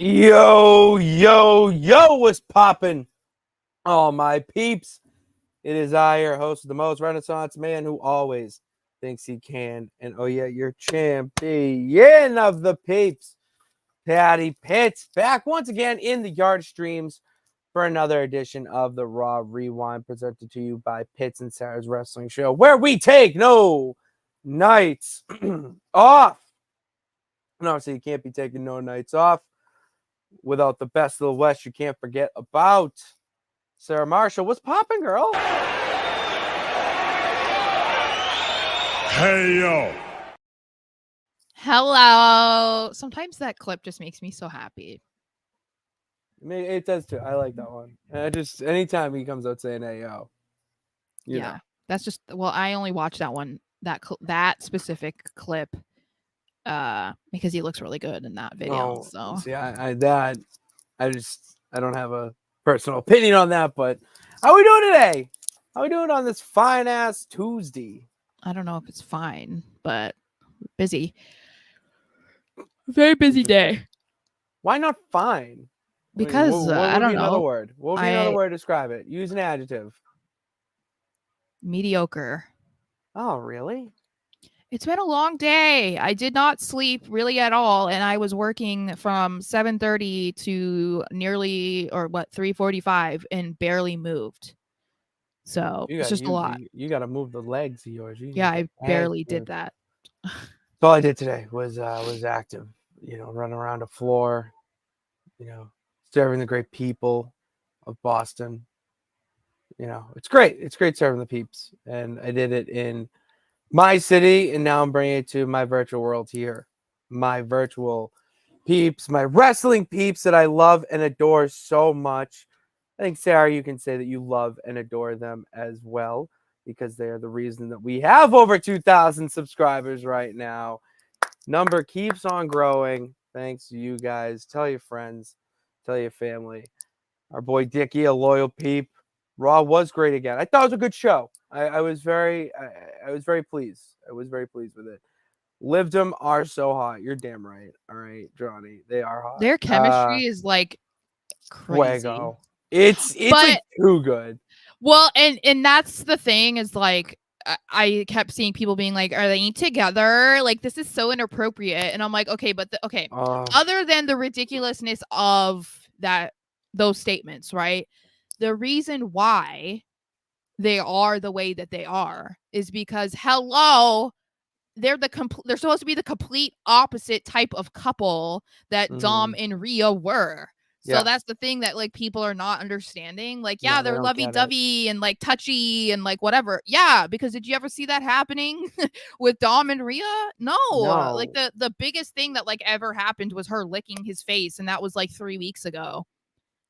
Yo, what's poppin'? All my peeps. It is I, your host of the most Renaissance man who always thinks he can. And oh, yeah, your champion of the peeps, Patty Pitts, back once again in the yard streams for another edition of the Raw Rewind presented to you by Pitts and Sara's Wrestling Show, where we take no nights off. No, so you can't be taking no nights off without the best of the West. You can't forget about Sarah Marshall. What's popping, girl? Hey, yo. Hello. Sometimes that clip just makes me so happy. It does too. I like that one. Just anytime he comes out saying "Hey yo," you know. That's just I only watched that one, that specific clip, because he looks really good in that video. So see, I don't have a personal opinion on that, but how are we doing today? How are we doing on this fine ass Tuesday? I don't know if it's fine, but busy. Very busy day. Why not fine? Because I don't know. Another word. What would be another word to describe it? Use an adjective. Mediocre. Oh, really? It's been a long day. I did not sleep really at all, and I was working from 7:30 to nearly 3:45 and barely moved. So it's just a lot. You got to move the legs of yours. I barely did that. So all I did today was active. Run around the floor. Serving the great people of Boston. It's great. It's great serving the peeps, and I did it in my city, and now I'm bringing it to my virtual world here. My virtual peeps, my wrestling peeps that I love and adore so much. I think, Sarah, you can say that you love and adore them as well, because they are the reason that we have over 2,000 subscribers right now. Number keeps on growing. Thanks to you guys. Tell your friends. Tell your family. Our boy Dickie, a loyal peep. Raw was great again. I thought it was a good show. I was very pleased. I was very pleased with it. Livdom are so hot. You're damn right. All right, Johnny. They are hot. Their chemistry is like crazy. Fuego. It's like too good. Well, and that's the thing is like I kept seeing people being like, "Are they together? Like this is so inappropriate." And I'm like, "Okay, but other than the ridiculousness of those statements, right? The reason why they are the way that they are is because they're supposed to be the complete opposite type of couple that Dom and Rhea were. So that's the thing that like people are not understanding. Like, yeah, they're lovey-dovey and like touchy and like whatever. Yeah, because did you ever see that happening with Dom and Rhea? No. Like the biggest thing that like ever happened was her licking his face, and that was like 3 weeks ago.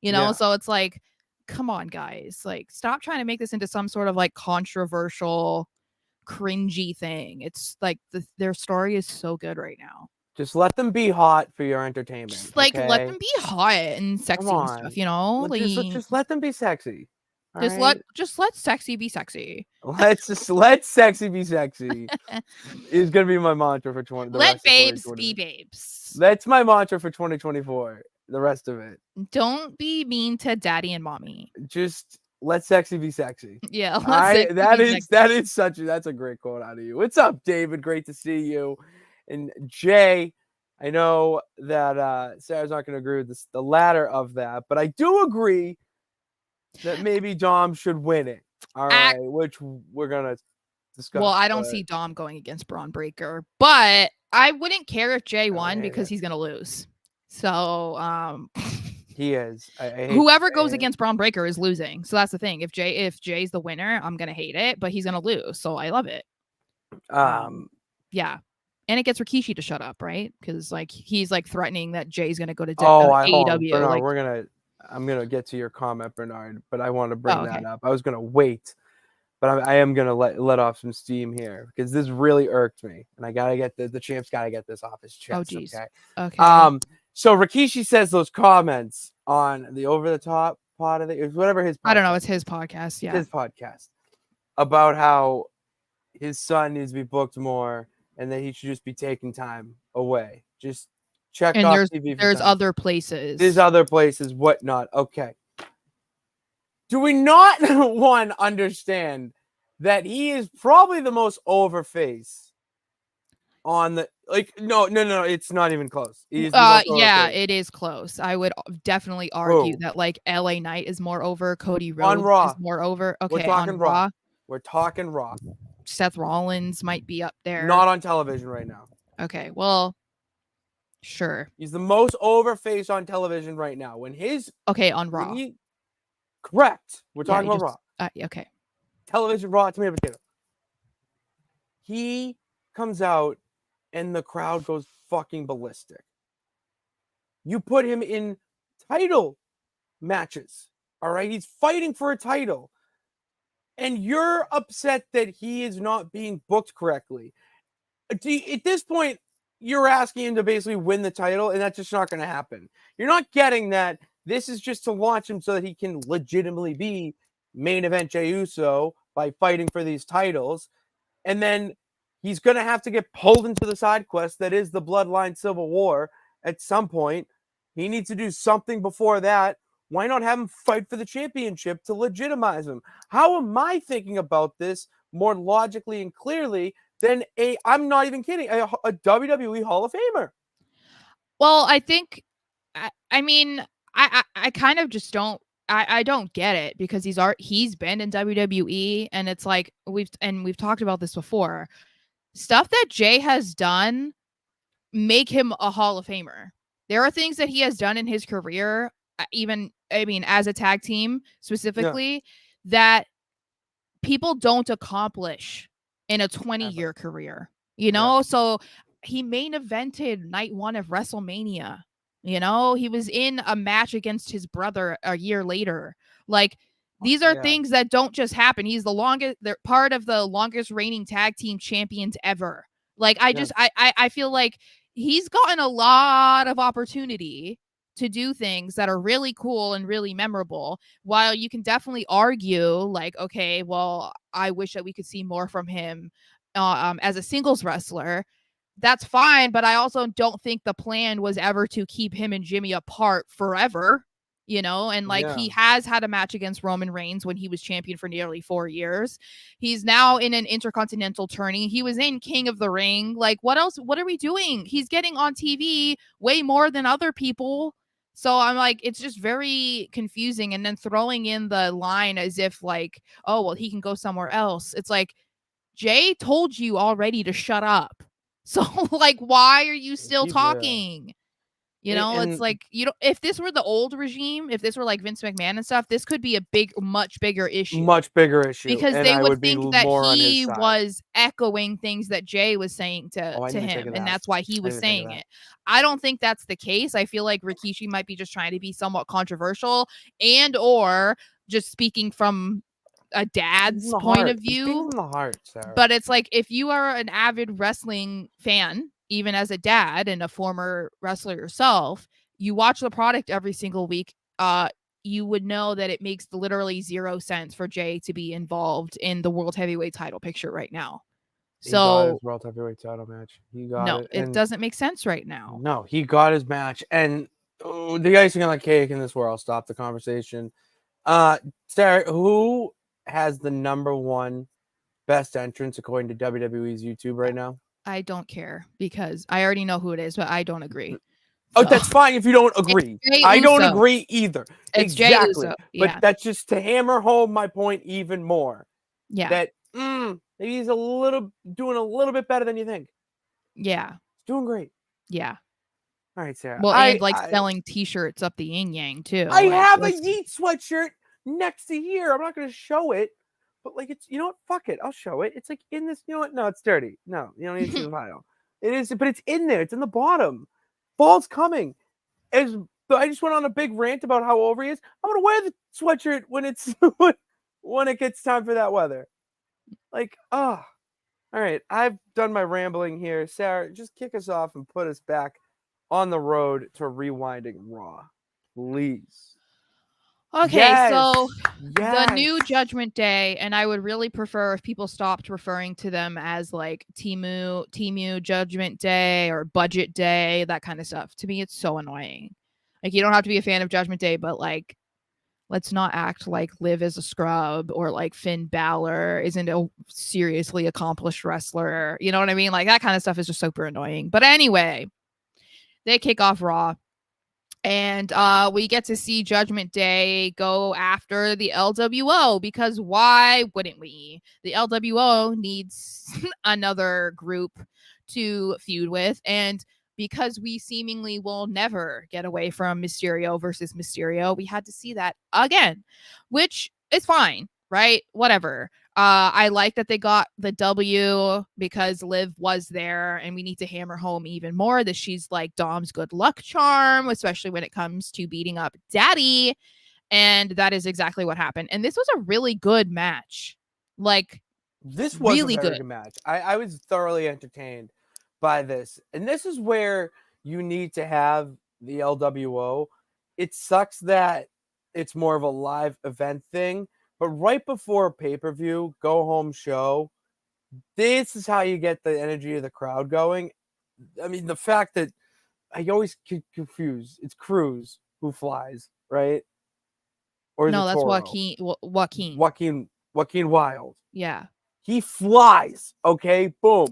So it's like, come on, guys. Like, stop trying to make this into some sort of like controversial, cringy thing. It's like their story is so good right now. Just let them be hot for your entertainment. Just like let them be hot and sexy and stuff, Just let them be sexy. Just let sexy be sexy. Let sexy be sexy. Is gonna be my mantra for 20. Let babes be babes. That's my mantra for 2024. The rest of it. Don't be mean to daddy and mommy. Just let sexy be sexy. Yeah, that's a great quote out of you. What's up, David? Great to see you. And Jay, I know that Sarah's not going to agree with this, the latter of that, but I do agree that maybe Dom should win it. All right, which we're going to discuss. Well, I don't see Dom going against Braun Breaker, but I wouldn't care if Jay won because he's going to lose. So, he is. Whoever goes against Braun Breaker is losing. So that's the thing. If Jay's the winner, I'm going to hate it, but he's going to lose. So I love it. Yeah. And it gets Rikishi to shut up, right? Because like he's like threatening that Jay's gonna go to AEW. Bernard, I'm gonna get to your comment, Bernard, but I want to bring that up. I was gonna wait, but I am gonna let off some steam here because this really irked me, and I gotta get the champ's gotta get this off his chest. Oh geez. Okay. So Rikishi says those comments on the Over the Top pod of whatever his podcast. I don't know. It's his podcast. Yeah. His podcast about how his son needs to be booked more. And that he should just be taking time away. Just checked And off TV. there's other places. There's other places, whatnot. Okay. Do we not one understand that he is probably the most over face on the no, it's not even close. He's the most over Yeah, face. it is close. I would definitely argue that like LA Knight is more over, Cody Rhodes is more over. Okay, we're talking on Raw. We're talking Raw. Seth Rollins might be up there. Not on television right now. Okay, well, sure. He's the most over face on television right now. On Raw. Correct. We're talking about Raw. Okay. Television, Raw, tomato, potato. He comes out and the crowd goes fucking ballistic. You put him in title matches. All right. He's fighting for a title. And you're upset that he is not being booked correctly. At this point, you're asking him to basically win the title, and that's just not going to happen. You're not getting that. This is just to launch him so that he can legitimately be main event Jey Uso by fighting for these titles. And then he's going to have to get pulled into the side quest that is the Bloodline Civil War at some point. He needs to do something before that. Why not have him fight for the championship to legitimize him? How am I thinking about this more logically and clearly than I'm not even kidding, a WWE Hall of Famer? Well, I think, I mean, I kind of just don't, I don't get it because he's been in WWE and it's like we've talked about this before. Stuff that Jey has done make him a Hall of Famer. There are things that he has done in his career, as a tag team specifically, that people don't accomplish in a 20-year career, So he main evented night 1 of WrestleMania. He was in a match against his brother a year later. Like, these are things that don't just happen. He's they're part of the longest reigning tag team champions ever. Like, I feel like he's gotten a lot of opportunity to do things that are really cool and really memorable, while you can definitely argue like, okay, well, I wish that we could see more from him as a singles wrestler. That's fine, but I also don't think the plan was ever to keep him and Jimmy apart forever, and he has had a match against Roman Reigns when he was champion for nearly 4 years. He's now in an intercontinental tourney. He was in King of the Ring. Like, what else? What are we doing? He's getting on TV way more than other people. So I'm like, it's just very confusing. And then throwing in the line as if like, oh, well, he can go somewhere else. It's like, Jey told you already to shut up. So like, why are you still talking? It's like, if this were the old regime, if this were like Vince McMahon and stuff, this could be a much bigger issue. Because they would think that he was echoing things that Jey was saying to him. And that's why he was saying it. I don't think that's the case. I feel like Rikishi might be just trying to be somewhat controversial or just speaking from a dad's point of view. From the heart, Sarah. But it's like, if you are an avid wrestling fan, even as a dad and a former wrestler yourself, you watch the product every single week, you would know that it makes literally 0 sense for Jey to be involved in the World Heavyweight title picture right now. He got his World Heavyweight title match. He got it. It doesn't make sense right now. No, he got his match. And the icing on the cake, and this is where I'll stop the conversation. Sarah, who has the number 1 best entrance according to WWE's YouTube right now? I don't care because I already know who it is, but I don't agree. Oh, that's fine if you don't agree. I don't agree either. It's exactly. But that's just to hammer home my point even more. Yeah. That maybe he's doing a little bit better than you think. Yeah. He's doing great. Yeah. All right, Sarah. Well, and selling t-shirts up the yin yang too. I have a Yeet sweatshirt next to here. I'm not going to show it. But it's, what? Fuck it. I'll show it. It's like in this, what? No, it's dirty. No, you don't need to see the file. It is, but it's in there. It's in the bottom. Fall's coming. I just went on a big rant about how over he is. I'm gonna wear the sweatshirt when it gets time for that weather. All right. I've done my rambling here. Sarah, just kick us off and put us back on the road to rewinding Raw, please. Okay, so Yes. the new Yes. Judgment Day, and I would really prefer if people stopped referring to them as like Timu Judgment Day or Budget Day, that kind of stuff. To me, it's so annoying. Like, you don't have to be a fan of Judgment Day, but like, let's not act like Liv is a scrub or like Finn Balor isn't a seriously accomplished wrestler. You know what I mean? Like, that kind of stuff is just super annoying. But anyway, they kick off Raw. And we get to see Judgment Day go after the LWO, because why wouldn't we? The LWO needs another group to feud with, and because we seemingly will never get away from Mysterio versus Mysterio, we had to see that again, which is fine, right? Whatever. I like that they got the W because Liv was there, and we need to hammer home even more that she's like Dom's good luck charm, especially when it comes to beating up Daddy. And that is exactly what happened. And this was a really good match. Like, This was a really very good. good match. I was thoroughly entertained by this. And this is where you need to have the LWO. It sucks that it's more of a live event thing, but right before a pay-per-view, go home show, this is how you get the energy of the crowd going. I mean, the fact that I always get confused. It's Cruz who flies, right? Or is No, it that's Toro? Joaquin. Joaquin Wild. Yeah. He flies. Okay, boom.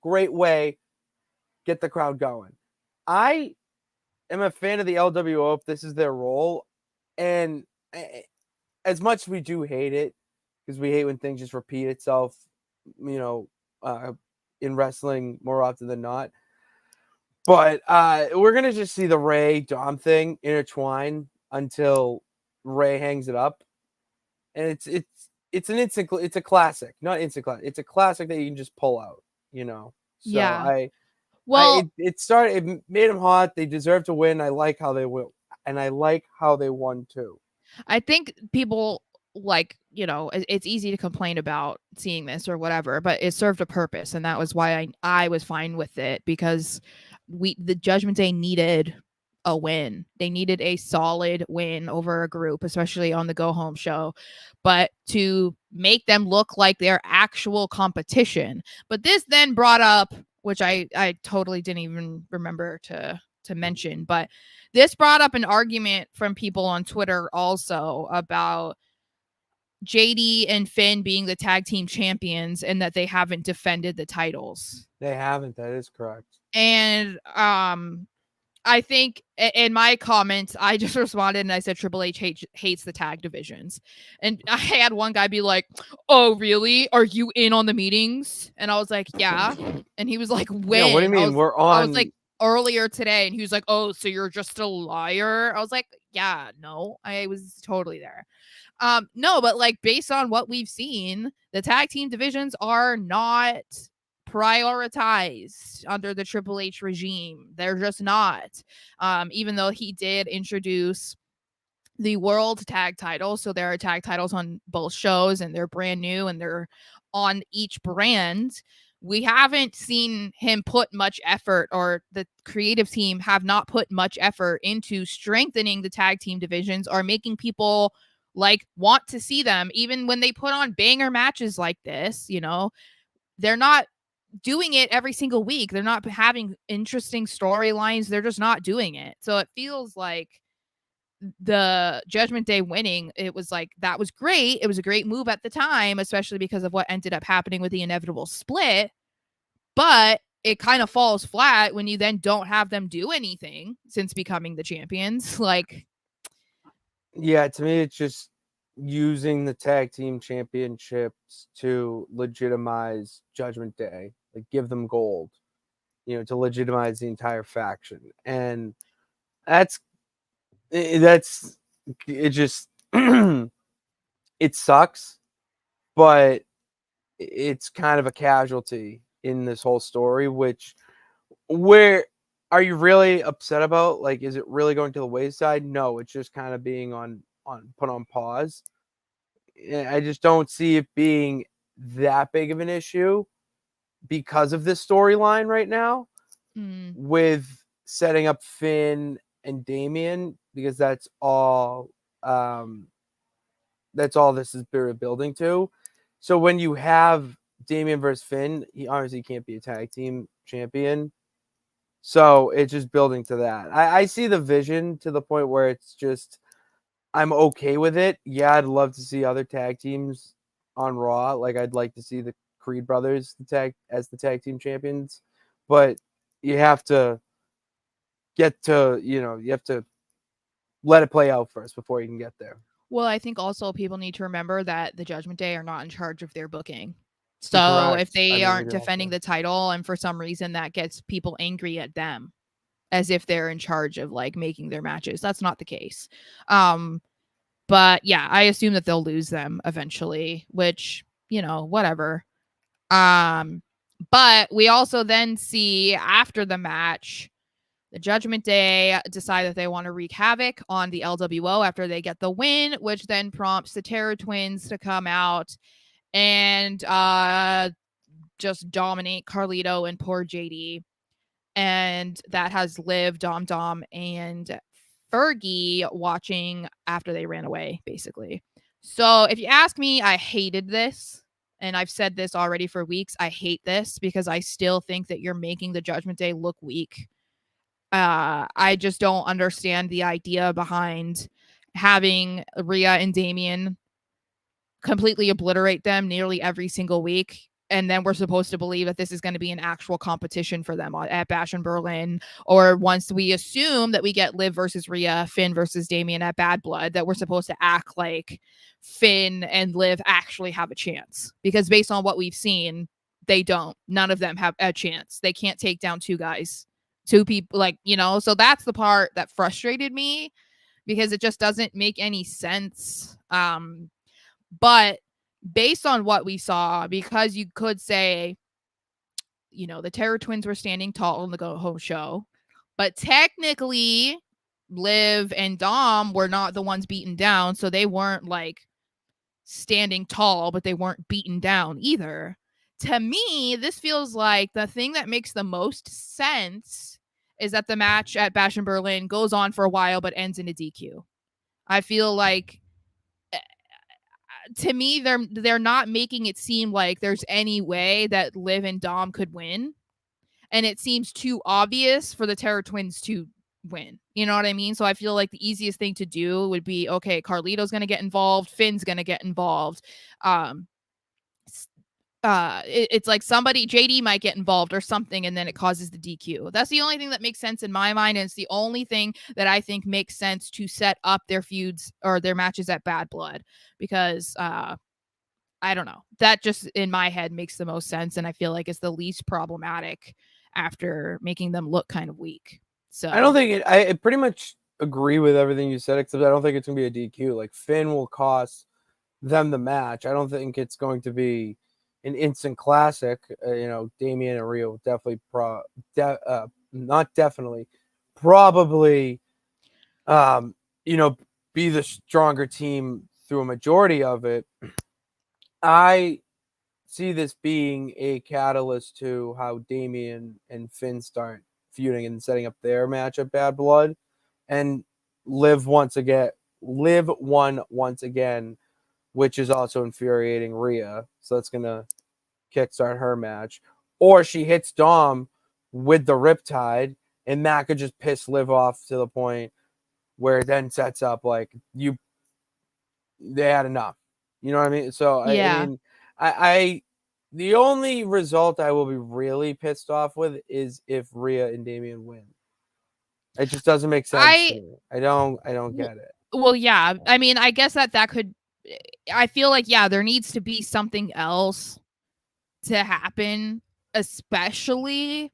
Great way. Get the crowd going. I am a fan of the LWO if this is their role. And as much as we do hate it, because we hate when things just repeat itself, you know, in wrestling more often than not. But we're gonna just see the Ray Dom thing intertwine until Ray hangs it up, and it's a classic, not instant classic. It's a classic that you can just pull out, you know. So Yeah. I Well, it started. It made them hot. They deserve to win. I like how they will, and I like how they won too. I think people, like, it's easy to complain about seeing this or whatever, but it served a purpose, and that was why I was fine with it, because the Judgment Day needed a win. They needed a solid win over a group, especially on the go home show, but to make them look like their actual competition. But this then brought up, which I totally didn't even remember to mention, but this brought up an argument from people on Twitter also about JD and Finn being the tag team champions and that they haven't defended the titles. They haven't. That is correct. And I think in my comments, I just responded and I said Triple H hates the tag divisions. And I had one guy be like, "Oh, really? Are you in on the meetings?" And I was like, "Yeah." And he was like, "When?" Yeah. What do you mean? We're on. I was like, "Earlier today." And he was like, "Oh, so you're just a liar?" I was like, "Yeah, no, I was totally there." No, but like, based on what we've seen, the tag team divisions are not prioritized under the Triple H regime. They're just not. Even though he did introduce the world tag title, so there are tag titles on both shows and they're brand new and they're on each brand. We haven't seen him put much effort, or the creative team have not put much effort into strengthening the tag team divisions or making people like want to see them, even when they put on banger matches like this. They're not doing it every single week. They're not having interesting storylines. They're just not doing it. So it feels like the Judgment Day winning, it was like, that was great. It was a great move at the time, especially because of what ended up happening with the inevitable split. But it kind of falls flat when you then don't have them do anything since becoming the champions. Like, yeah, to me, it's just using the tag team championships to legitimize Judgment Day, like give them gold, to legitimize the entire faction. And that's it just it sucks, but it's kind of a casualty in this whole story, where are you really upset about? Like, is it really going to the wayside? No, it's just kind of being put on pause. I just don't see it being that big of an issue because of this storyline right now with setting up Finn and Damien, because that's all That's all this is building to. So when you have Damian versus Finn, he obviously can't be a tag team champion. So it's just building to that. I see the vision to the point where it's just I'm okay with it. Yeah, I'd love to see other tag teams on Raw. Like I'd like to see the Creed brothers the tag team champions, but you have to you have to let it play out first before you can get there. Well, I think also people need to remember that the Judgment Day are not in charge of their booking. So if Correct. they aren't agree defending also. the title and for some reason that gets people angry at them as if they're in charge of like making their matches, that's not the case. But yeah, I assume that they'll lose them eventually, which, whatever. But we also then see after the match, the Judgment Day decide that they want to wreak havoc on the LWO after they get the win, which then prompts the Terror Twins to come out and just dominate Carlito and poor JD. And that has Liv, Dom, and Fergie watching after they ran away, basically. So if you ask me, I hated this. And I've said this already for weeks. I hate this because I still think that you're making the Judgment Day look weak. I just don't understand the idea behind having Rhea and Damien completely obliterate them nearly every single week. And then we're supposed to believe that this is going to be an actual competition for them at Bash in Berlin. Or once we assume that we get Liv versus Rhea, Finn versus Damien at Bad Blood, that we're supposed to act like Finn and Liv actually have a chance. Because based on what we've seen, they don't. None of them have a chance. They can't take down two guys, two people, so that's the part that frustrated me because it just doesn't make any sense. But based on what we saw, because you could say, the Terror Twins were standing tall in the Go Home show, but technically Liv and Dom were not the ones beaten down, so they weren't like standing tall, but they weren't beaten down either. To me, this feels like the thing that makes the most sense is that the match at Bash in Berlin goes on for a while but ends in a DQ. I feel like to me they're not making it seem like there's any way that Liv and Dom could win, and it seems too obvious for the Terror Twins to win. You know what I mean? So I feel like the easiest thing to do would be, okay, Carlito's going to get involved, Finn's going to get involved. It's like somebody, JD might get involved or something, and then it causes the DQ. That's the only thing that makes sense in my mind, and it's the only thing that I think makes sense to set up their feuds or their matches at Bad Blood, because I don't know, that just in my head makes the most sense, and I feel like it's the least problematic after making them look kind of weak. So I don't think I pretty much agree with everything you said, except I don't think it's gonna be a DQ. Like Finn will cost them the match. I don't think it's going to be an instant classic. Damien and Rio definitely not definitely, probably, um, be the stronger team through a majority of it. I see this being a catalyst to how Damien and Finn start feuding and setting up their match at Bad Blood, and Liv won once again, which is also infuriating Rhea. So that's gonna kickstart her match. Or she hits Dom with the Riptide, and that could just piss Liv off to the point where it then sets up like they had enough. You know what I mean? So I yeah, mean, I the only result I will be really pissed off with is if Rhea and Damien win. It just doesn't make sense to I me. I don't get it. well, yeah. I mean, I guess that could. I feel like there needs to be something else to happen, especially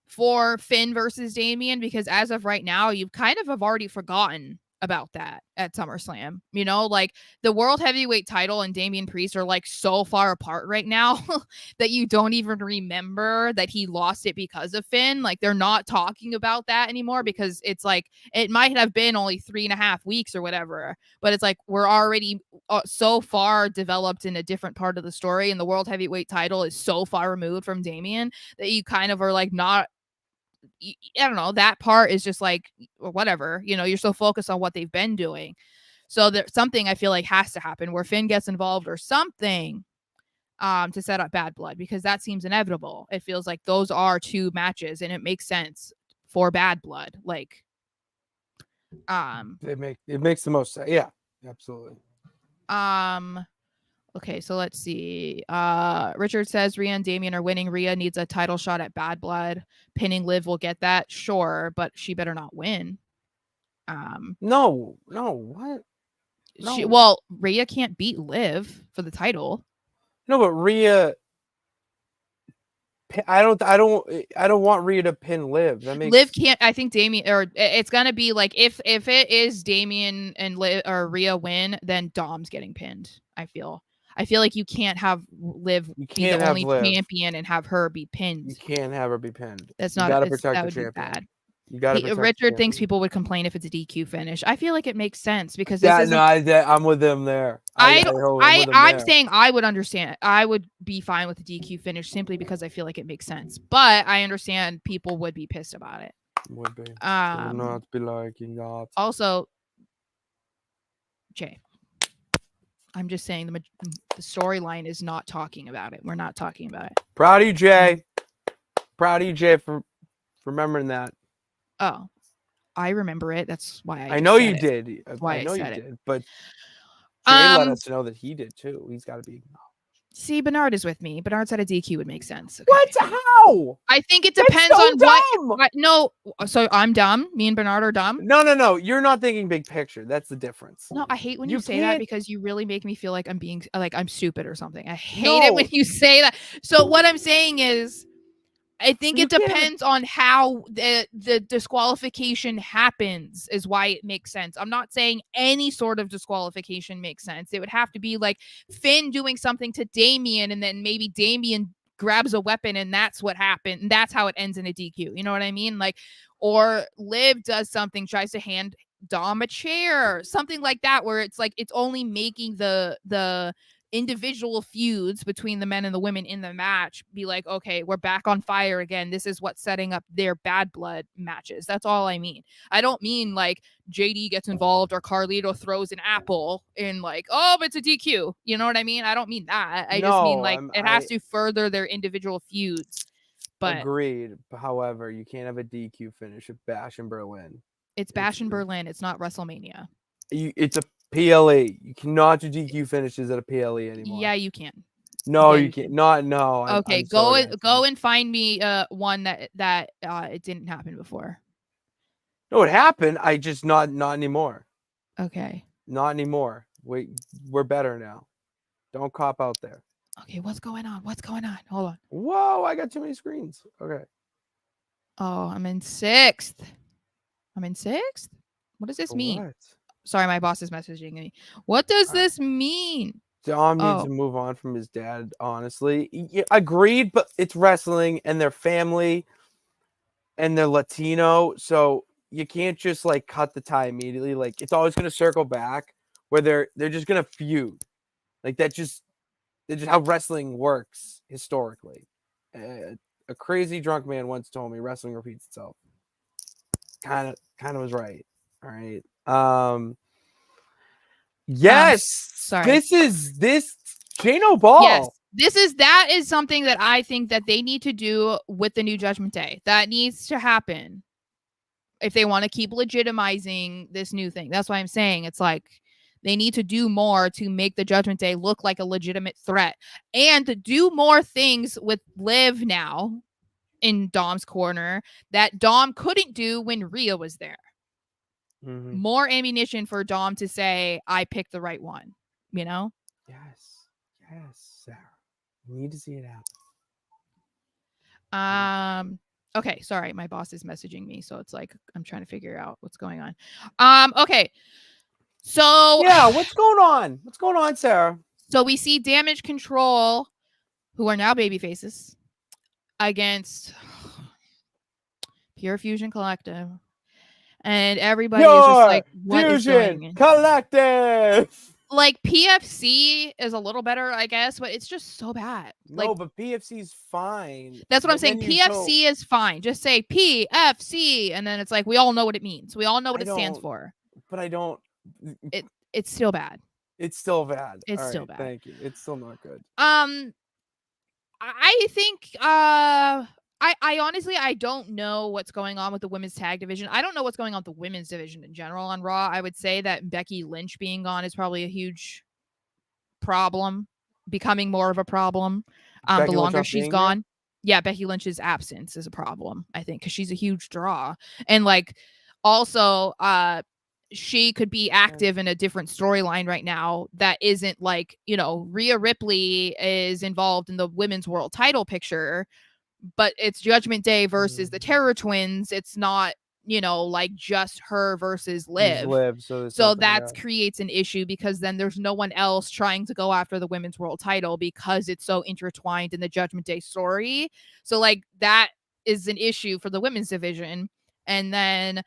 for Finn versus Damien, because as of right now, you kind of have already forgotten about that at SummerSlam. Like the World Heavyweight title and Damian Priest are like so far apart right now that you don't even remember that he lost it because of Finn. Like they're not talking about that anymore because it's like it might have been only 3.5 weeks or whatever, but it's like we're already so far developed in a different part of the story, and the World Heavyweight title is so far removed from Damien that you kind of are like not. I don't know, that part is just like whatever, you're so focused on what they've been doing. So there's something I feel like has to happen where Finn gets involved or something to set up Bad Blood, because that seems inevitable. It feels like those are 2 matches and it makes sense for Bad Blood. Like it makes the most sense. Yeah, absolutely. Okay, so let's see. Richard says Rhea and Damien are winning. Rhea needs a title shot at Bad Blood. Pinning Liv will get that, sure, but she better not win. No, what? No. Rhea can't beat Liv for the title. No, but Rhea, I don't want Rhea to pin Liv. That makes Liv can't. I think Damien, or it's gonna be like if it is Damien and Liv or Rhea win, then Dom's getting pinned. I feel like you can't have Liv be the only champion and have her be pinned. You can't have her be pinned. That's not. That would be bad. You got to. Richard thinks people would complain if it's a DQ finish. I feel like it makes sense because I'm with them there. I'm saying I would understand. I would be fine with the DQ finish simply because I feel like it makes sense. But I understand people would be pissed about it. Would be. Would not be liking that. Also, Jay, I'm just saying the storyline is not talking about it. We're not talking about it. Proud of you, Jay. Proud of you, Jay, for remembering that. Oh, I remember it. That's why I know you did. I know you did. But Jay let us know that he did too. He's got to be acknowledged. See, Bernard is with me. Bernard said a DQ would make sense. Okay. What? How? I think it depends on what. No, so I'm dumb. Me and Bernard are dumb. No. You're not thinking big picture. That's the difference. No, I hate when you say that because you really make me feel like I'm stupid or something. I hate it when you say that. So what I'm saying is, I think it depends on how the disqualification happens is why it makes sense. I'm not saying any sort of disqualification makes sense. It would have to be like Finn doing something to Damien and then maybe Damien grabs a weapon and that's what happened. And that's how it ends in a DQ. You know what I mean? Like, or Liv does something, tries to hand Dom a chair, something like that, where it's like it's only making the individual feuds between the men and the women in the match be like, okay, we're back on fire again. This is what's setting up their Bad Blood matches. That's all I mean. I don't mean like JD gets involved or Carlito throws an apple in like, oh, but it's a DQ. You know what I mean? I don't mean that. I just mean like it has to further their individual feuds. But agreed. However, you can't have a DQ finish at Bash in Berlin. It's Bash in Berlin. It's not WrestleMania. It's a PLE. You cannot do DQ finishes at a PLE anymore. Yeah, you can. No, you can't. No. Okay, go and find me one that it didn't happen before. No, it happened. I just not anymore. Okay. Not anymore. We're better now. Don't cop out there. Okay, what's going on? Hold on. Whoa, I got too many screens. Okay. Oh, I'm in 6th. What does this mean? What? Sorry, my boss is messaging me. What does this mean? Dom needs to move on from his dad, honestly. Agreed, but it's wrestling and they're family and they're Latino. So you can't just like cut the tie immediately. Like it's always going to circle back where they're just going to feud. Like that's just how wrestling works historically. A crazy drunk man once told me wrestling repeats itself. Kind of was right. All right. Yes. Sorry. This Jano Ball. Yes. That is something that I think that they need to do with the new Judgment Day. That needs to happen if they want to keep legitimizing this new thing. That's why I'm saying it's like they need to do more to make the Judgment Day look like a legitimate threat and to do more things with Liv now in Dom's corner that Dom couldn't do when Rhea was there. Mm-hmm. More ammunition for Dom to say, I picked the right one, you know? Yes, Sarah. We need to see it happen. Okay, sorry, my boss is messaging me, so it's like I'm trying to figure out what's going on. Okay. So yeah, what's going on? What's going on, Sarah? So we see Damage Control, who are now baby faces, against Pure Fusion Collective. And everybody is just like, what is going on? Collective. Like PFC is a little better, I guess, but it's just so bad. No, but PFC's fine. That's what I'm saying. PFC is fine. Just say PFC, and then it's like we all know what it means. We all know what it stands for. But I don't. It It's still bad. It's still bad. It's All still right, bad. thank you. It's still not good. I think I honestly I don't know what's going on with the women's tag division. I don't know what's going on with the women's division in general on Raw. I would say that Becky Lynch being gone is probably a huge problem, becoming more of a problem. The Becky Lynch longer not she's being there? gone. Yeah, Becky Lynch's absence is a problem, I think, because she's a huge draw. And like also she could be active in a different storyline right now that isn't like, Rhea Ripley is involved in the women's world title picture, but it's Judgment Day versus the Terror Twins. It's not, like just her versus Just Liv. Liv, so there's So something, that creates an issue because then there's no one else trying to go after the women's world title because it's so intertwined in the Judgment Day story. So like that is an issue for the women's division. And then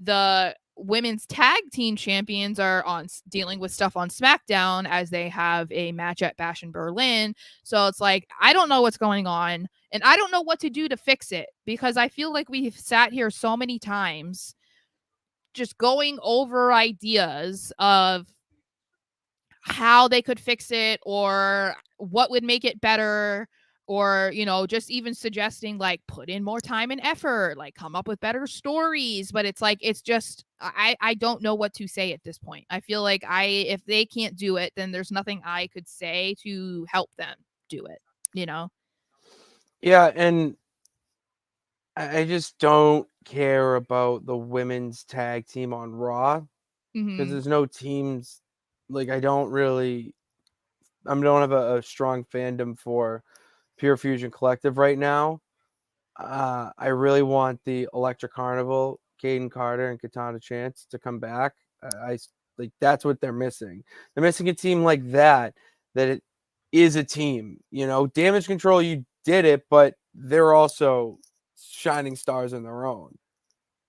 the women's tag team champions are on dealing with stuff on SmackDown as they have a match at Bash in Berlin. So it's like, I don't know what's going on and I don't know what to do to fix it because I feel like we've sat here so many times just going over ideas of how they could fix it or what would make it better or just even suggesting like put in more time and effort, like come up with better stories, but it's like it's just I don't know what to say at this point. I feel like if they can't do it, then there's nothing I could say to help them do it, Yeah, and I just don't care about the women's tag team on Raw because there's no teams. Like I don't have a strong fandom for Pure Fusion Collective right now. I really want the Electric Carnival, Caden Carter and Katana Chance to come back. I like that's what they're missing. They're missing a team like that it is a team. Damage Control, you did it, but they're also shining stars in their own.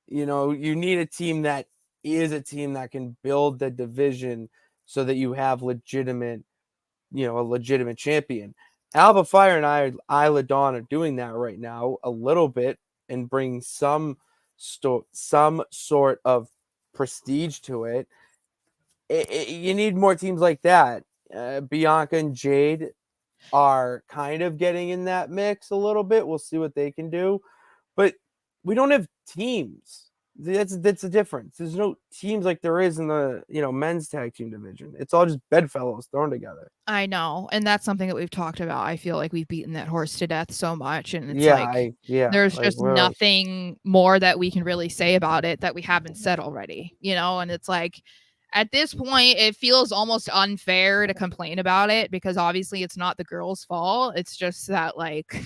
You need a team that is a team that can build the division so that you have a legitimate champion. Alba Fire and Isla Dawn are doing that right now a little bit and bringing some sort of prestige to it. You need more teams like that. Bianca and Jade are kind of getting in that mix a little bit. We'll see what they can do, but we don't have teams. That's the difference. There's no teams like there is in the men's tag team division. It's all just bedfellows thrown together. I know, and that's something that we've talked about. I feel like we've beaten that horse to death so much, and it's there's like, just nothing more that we can really say about it that we haven't said already, and it's like at this point it feels almost unfair to complain about it because obviously it's not the girls' fault. It's just that like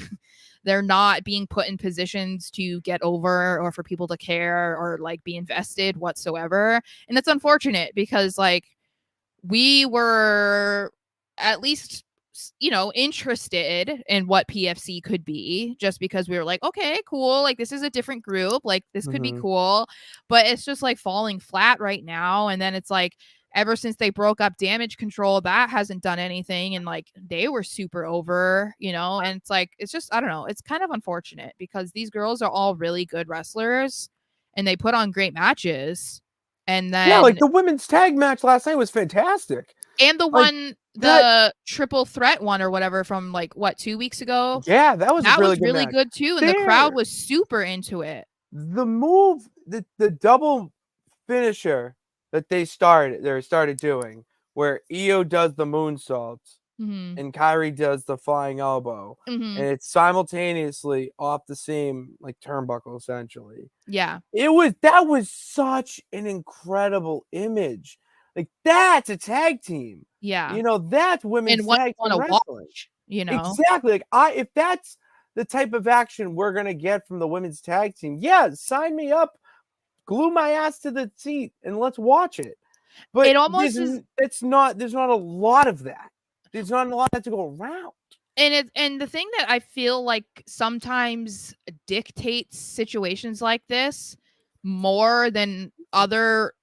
they're not being put in positions to get over or for people to care or like be invested whatsoever. And it's unfortunate because like we were at least interested in what PFC could be just because we were like, okay, cool, like this is a different group, like this could be cool, but it's just like falling flat right now. And then it's like ever since they broke up Damage Control, that hasn't done anything, and like they were super over, and it's like it's just I don't know, it's kind of unfortunate because these girls are all really good wrestlers and they put on great matches. And then like the women's tag match last night was fantastic. And the one, the triple threat one or whatever from like what 2 weeks ago. Yeah, that was really good too, and the crowd was super into it. The move, the double finisher that they started doing, where Io does the moonsault and Kyrie does the flying elbow, and it's simultaneously off the same like turnbuckle essentially. Yeah, that was such an incredible image. Like that's a tag team. Yeah, that's women's tag team wrestling. Exactly. Like if that's the type of action we're gonna get from the women's tag team, yeah, sign me up. Glue my ass to the seat and let's watch it. But it almost there's not a lot of that. There's not a lot to go around. And the thing that I feel like sometimes dictates situations like this more than other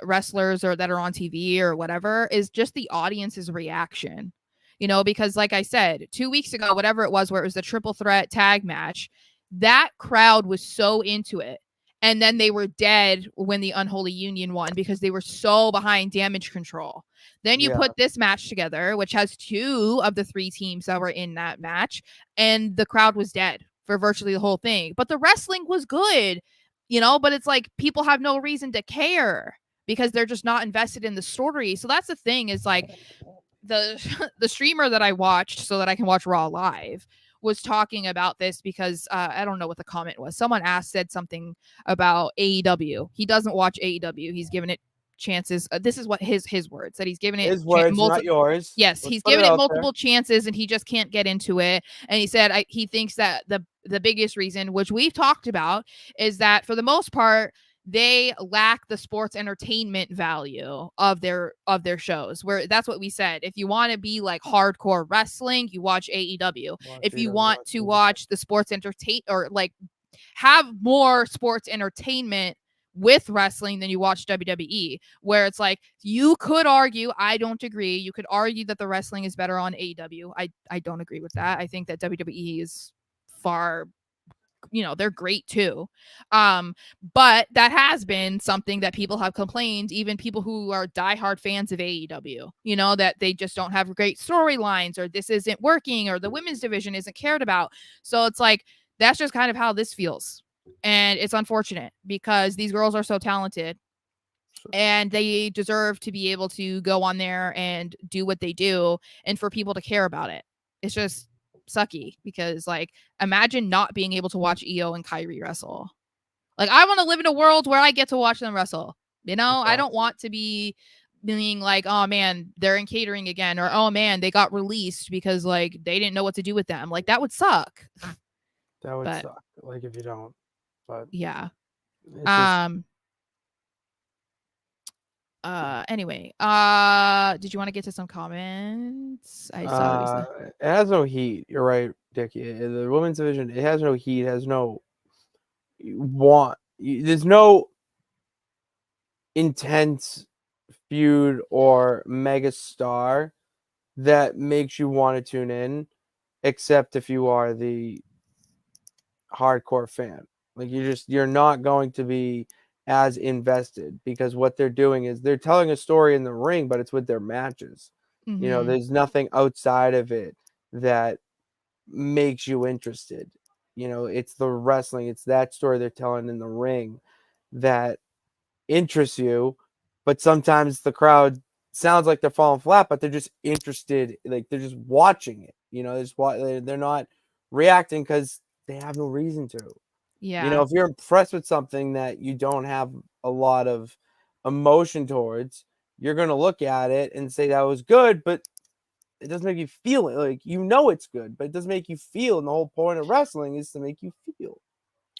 wrestlers or that are on TV or whatever is just the audience's reaction. Because like I said, 2 weeks ago, whatever it was, where it was the triple threat tag match, that crowd was so into it. and then they were dead when the Unholy Union won because they were so behind Damage Control. Then you put this match together, which has 2 of the 3 teams that were in that match, and the crowd was dead for virtually the whole thing. But the wrestling was good, but it's like people have no reason to care because they're just not invested in the story. So that's the thing, is like the the streamer that I watched so that I can watch Raw live was talking about this because I don't know what the comment was. Someone said something about AEW. He doesn't watch AEW. He's given it chances. This is what his words, that he's given it his words, not yours. Yes, Let's he's put it given it out multiple there. chances and he just can't get into it. And he said he thinks that the biggest reason, which we've talked about, is that for the most part they lack the sports entertainment value of their shows. Where that's what we said. If you want to be like hardcore wrestling, you watch AEW. If you want to watch the sports entertain or like have more sports entertainment with wrestling, than you watch WWE, where it's like you could argue, I don't agree, you could argue that the wrestling is better on AEW. I don't agree with that. I think that WWE is far, they're great too. But that has been something that people have complained, even people who are diehard fans of AEW, that they just don't have great storylines, or this isn't working, or the women's division isn't cared about. So it's like that's just kind of how this feels. And it's unfortunate because these girls are so talented and they deserve to be able to go on there and do what they do and for people to care about it. It's just sucky because, like, imagine not being able to watch Io and Kyrie wrestle. Like, I want to live in a world where I get to watch them wrestle. I don't want to be being like, oh man, they're in catering again, or oh man, they got released because like they didn't know what to do with them. Like, that would suck. That would suck. Like if you don't. But yeah. It's just, Anyway, did you want to get to some comments? I saw there was it has no heat. You're right, Dickie. The women's division, it has no heat. It has no there's no intense feud or mega star that makes you want to tune in, except if you are the hardcore fan. Like you're not going to be as invested because what they're doing is they're telling a story in the ring, but it's with their matches. There's nothing outside of it that makes you interested. It's the wrestling, it's that story they're telling in the ring that interests you, but sometimes the crowd sounds like they're falling flat, but they're just interested, like they're just watching it. They're not reacting because they have no reason to. Yeah. If you're impressed with something that you don't have a lot of emotion towards, you're going to look at it and say that was good, but it doesn't make you feel it. Like, it's good, but it doesn't make you feel. And the whole point of wrestling is to make you feel.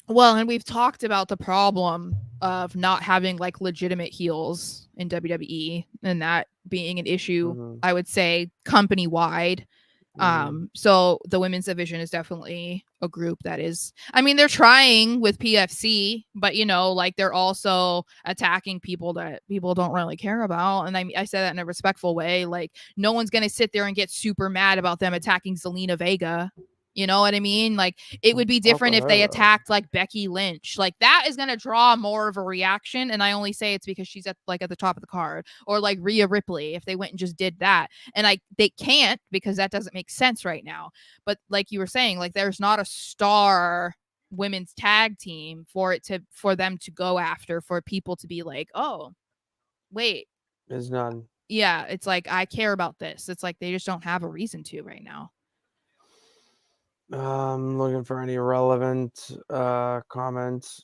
Well, and we've talked about the problem of not having like legitimate heels in WWE and that being an issue, I would say, company wide. So the women's division is definitely a group that is, I mean, they're trying with PFC, but like they're also attacking people that people don't really care about. And I say that in a respectful way. Like, no one's going to sit there and get super mad about them attacking Zelina Vega. You know what I mean? Like, it would be different if they attacked like Becky Lynch. Like, that is going to draw more of a reaction. And I only say it's because she's at the top of the card, or like Rhea Ripley, if they went and just did that. And they can't, because that doesn't make sense right now. But like you were saying, like, there's not a star women's tag team for them to go after, for people to be like, oh, wait. There's none. Yeah, it's like, I care about this. It's like they just don't have a reason to right now. Looking for any relevant comments.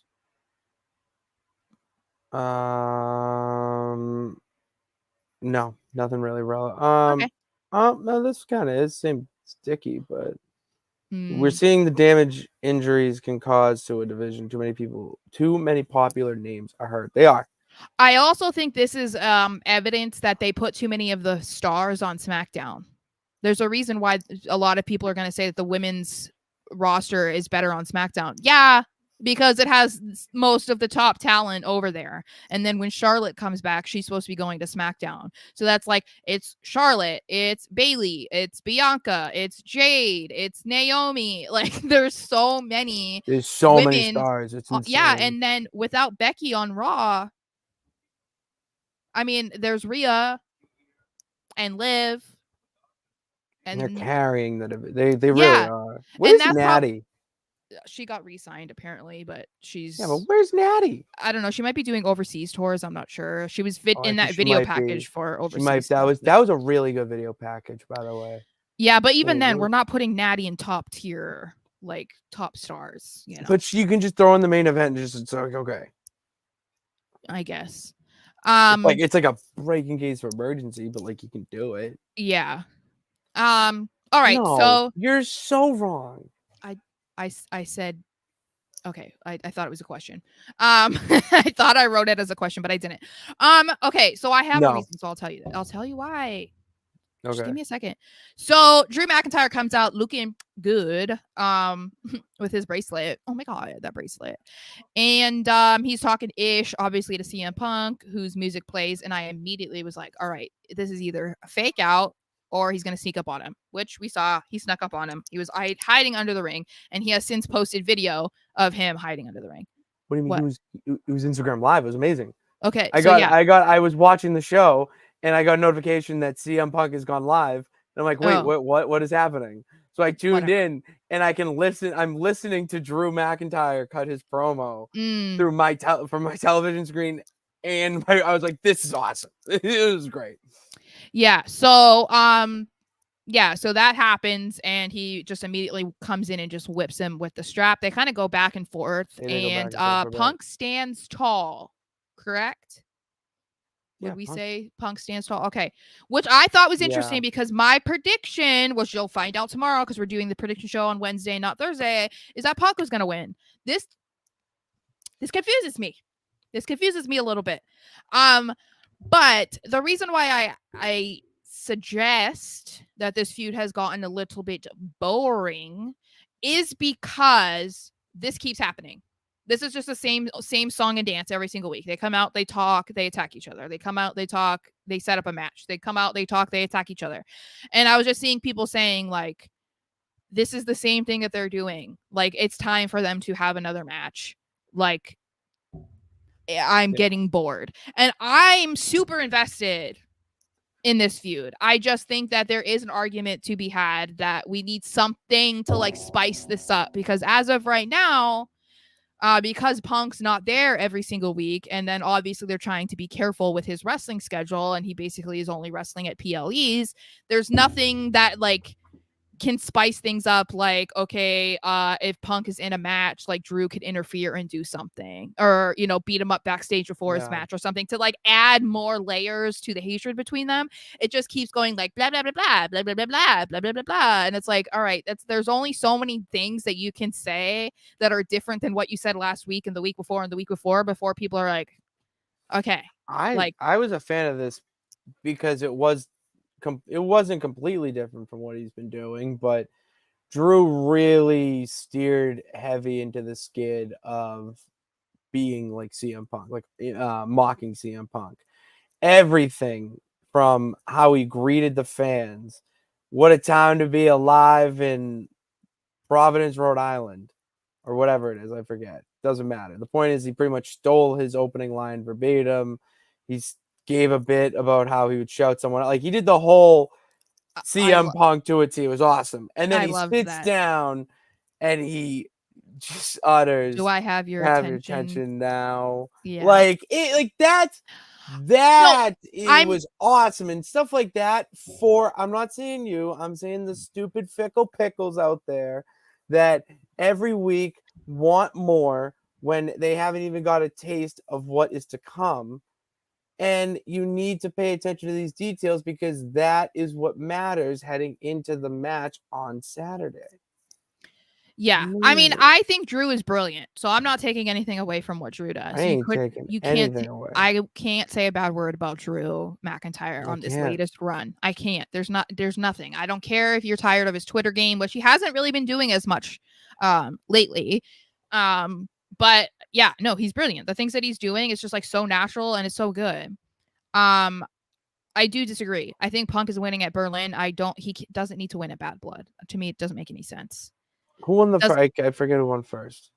No, nothing really relevant. Okay. No, this kind of is same sticky, but we're seeing the damage injuries can cause to a division. Too many popular names are hurt. They are. I also think this is evidence that they put too many of the stars on SmackDown. There's a reason why a lot of people are going to say that the women's roster is better on SmackDown. Yeah, because it has most of the top talent over there. And then when Charlotte comes back, she's supposed to be going to SmackDown. So that's like, it's Charlotte, it's Bailey, it's Bianca, it's Jade, it's Naomi. Like, there's so many stars. It's insane. Yeah, and then without Becky on Raw, I mean, there's Rhea and Liv. And they're carrying the division. They really Yeah. are. Where's Natty? She got re-signed apparently, but she's but where's Natty? I don't know. She might be doing overseas tours. I'm not sure. She was in that video package for overseas. That was a really good video package, by the way. Yeah, but even then, we're not putting Natty in top tier, like top stars. You know. But you can just throw in the main event and just it's like okay. I guess. It's like a breaking case for emergency, but like you can do it. Yeah. All right. No, so you're so wrong. I said, okay. I thought it was a question. I thought I wrote it as a question, but I didn't. Okay. So I have a reason. So I'll tell you that. I'll tell you why. Okay. Just give me a second. So Drew McIntyre comes out looking good, with his bracelet. Oh my God, that bracelet. And he's talking ish, obviously, to CM Punk, whose music plays. And I immediately was like, all right, this is either a fake out or he's going to sneak up on him, which we saw. He snuck up on him. He was hiding under the ring, and he has since posted video of him hiding under the ring. What do you mean? It was Instagram Live. It was amazing. Okay. I was watching the show, and I got a notification that CM Punk has gone live. And I'm like, wait, what is happening? So I tuned in, and I can listen. I'm listening to Drew McIntyre cut his promo through from my television screen, and I was like, this is awesome. It was great. Yeah. So, so that happens, and he just immediately comes in and just whips him with the strap. They kind of go back and forth, and Punk stands tall, correct? Would we say Punk stands tall? Okay. Which I thought was interesting because my prediction, which you'll find out tomorrow because we're doing the prediction show on Wednesday, not Thursday, is that Punk was going to win. This confuses me. This confuses me a little bit. But the reason why I suggest that this feud has gotten a little bit boring is because this keeps happening. This is just the same song and dance every single week. They come out, they talk, they attack each other. They come out, they talk, they set up a match. They come out, they talk, they attack each other. And I was just seeing people saying, like, this is the same thing that they're doing. Like, it's time for them to have another match. Like, I'm getting bored. And I'm super invested in this feud. I just think that there is an argument to be had that we need something to, like, spice this up. Because as of right now, because Punk's not there every single week, and then obviously they're trying to be careful with his wrestling schedule, and he basically is only wrestling at PLEs. There's nothing that, like, can spice things up. Like, okay, if Punk is in a match, like, Drew could interfere and do something, or, you know, beat him up backstage before his match or something to, like, add more layers to the hatred between them. It just keeps going like blah blah blah blah blah blah blah blah blah blah blah blah, and it's like, all right, there's only so many things that you can say that are different than what you said last week and the week before and the week before people are like, okay. I was a fan of this because it wasn't completely different from what he's been doing, but Drew really steered heavy into the skid of being like CM Punk, like mocking CM Punk. Everything from how he greeted the fans, what a time to be alive in Providence, Rhode Island, or whatever it is, I forget. Doesn't matter. The point is he pretty much stole his opening line verbatim. He's gave a bit about how he would shout someone, like he did the whole CM Punk to a T. It was awesome. And then he sits down and he just utters, "Do I have your attention now?" Yeah. Like that was awesome and stuff like that. I'm not saying you, I'm saying the stupid fickle pickles out there that every week want more when they haven't even got a taste of what is to come. And you need to pay attention to these details because that is what matters heading into the match on Saturday. Yeah. I mean, I think Drew is brilliant. So I'm not taking anything away from what Drew does. I can't say a bad word about Drew McIntyre on this latest run. I can't. There's nothing. I don't care if you're tired of his Twitter game, which he hasn't really been doing as much lately. But yeah, no, he's brilliant. The things that he's doing is just like so natural and it's so good. I do disagree. I think Punk is winning at Berlin. He doesn't need to win at Bad Blood. To me, it doesn't make any sense. Who won the fight? I forget who won first.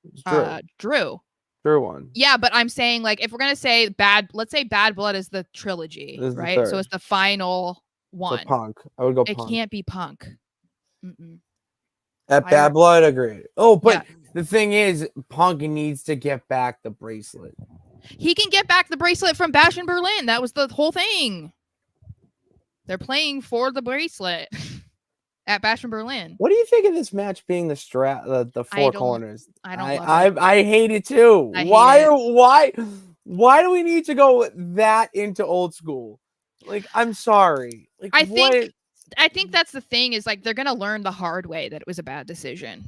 It's Drew. Drew. Drew won. Yeah, but I'm saying, like, if we're gonna say let's say Bad Blood is the trilogy, right? So it's the final one. So Punk. I would go It Punk. can't be Punk. At Bad Blood, agreed. Oh, but the thing is, Punk needs to get back the bracelet. He can get back the bracelet from Bash in Berlin. That was the whole thing. They're playing for the bracelet at Bash in Berlin. What do you think of this match being the four corners? I don't love it. I hate it too. Why do we need to go that into old school? Like, I'm sorry. Like, I think that's the thing is, like, they're gonna learn the hard way that it was a bad decision.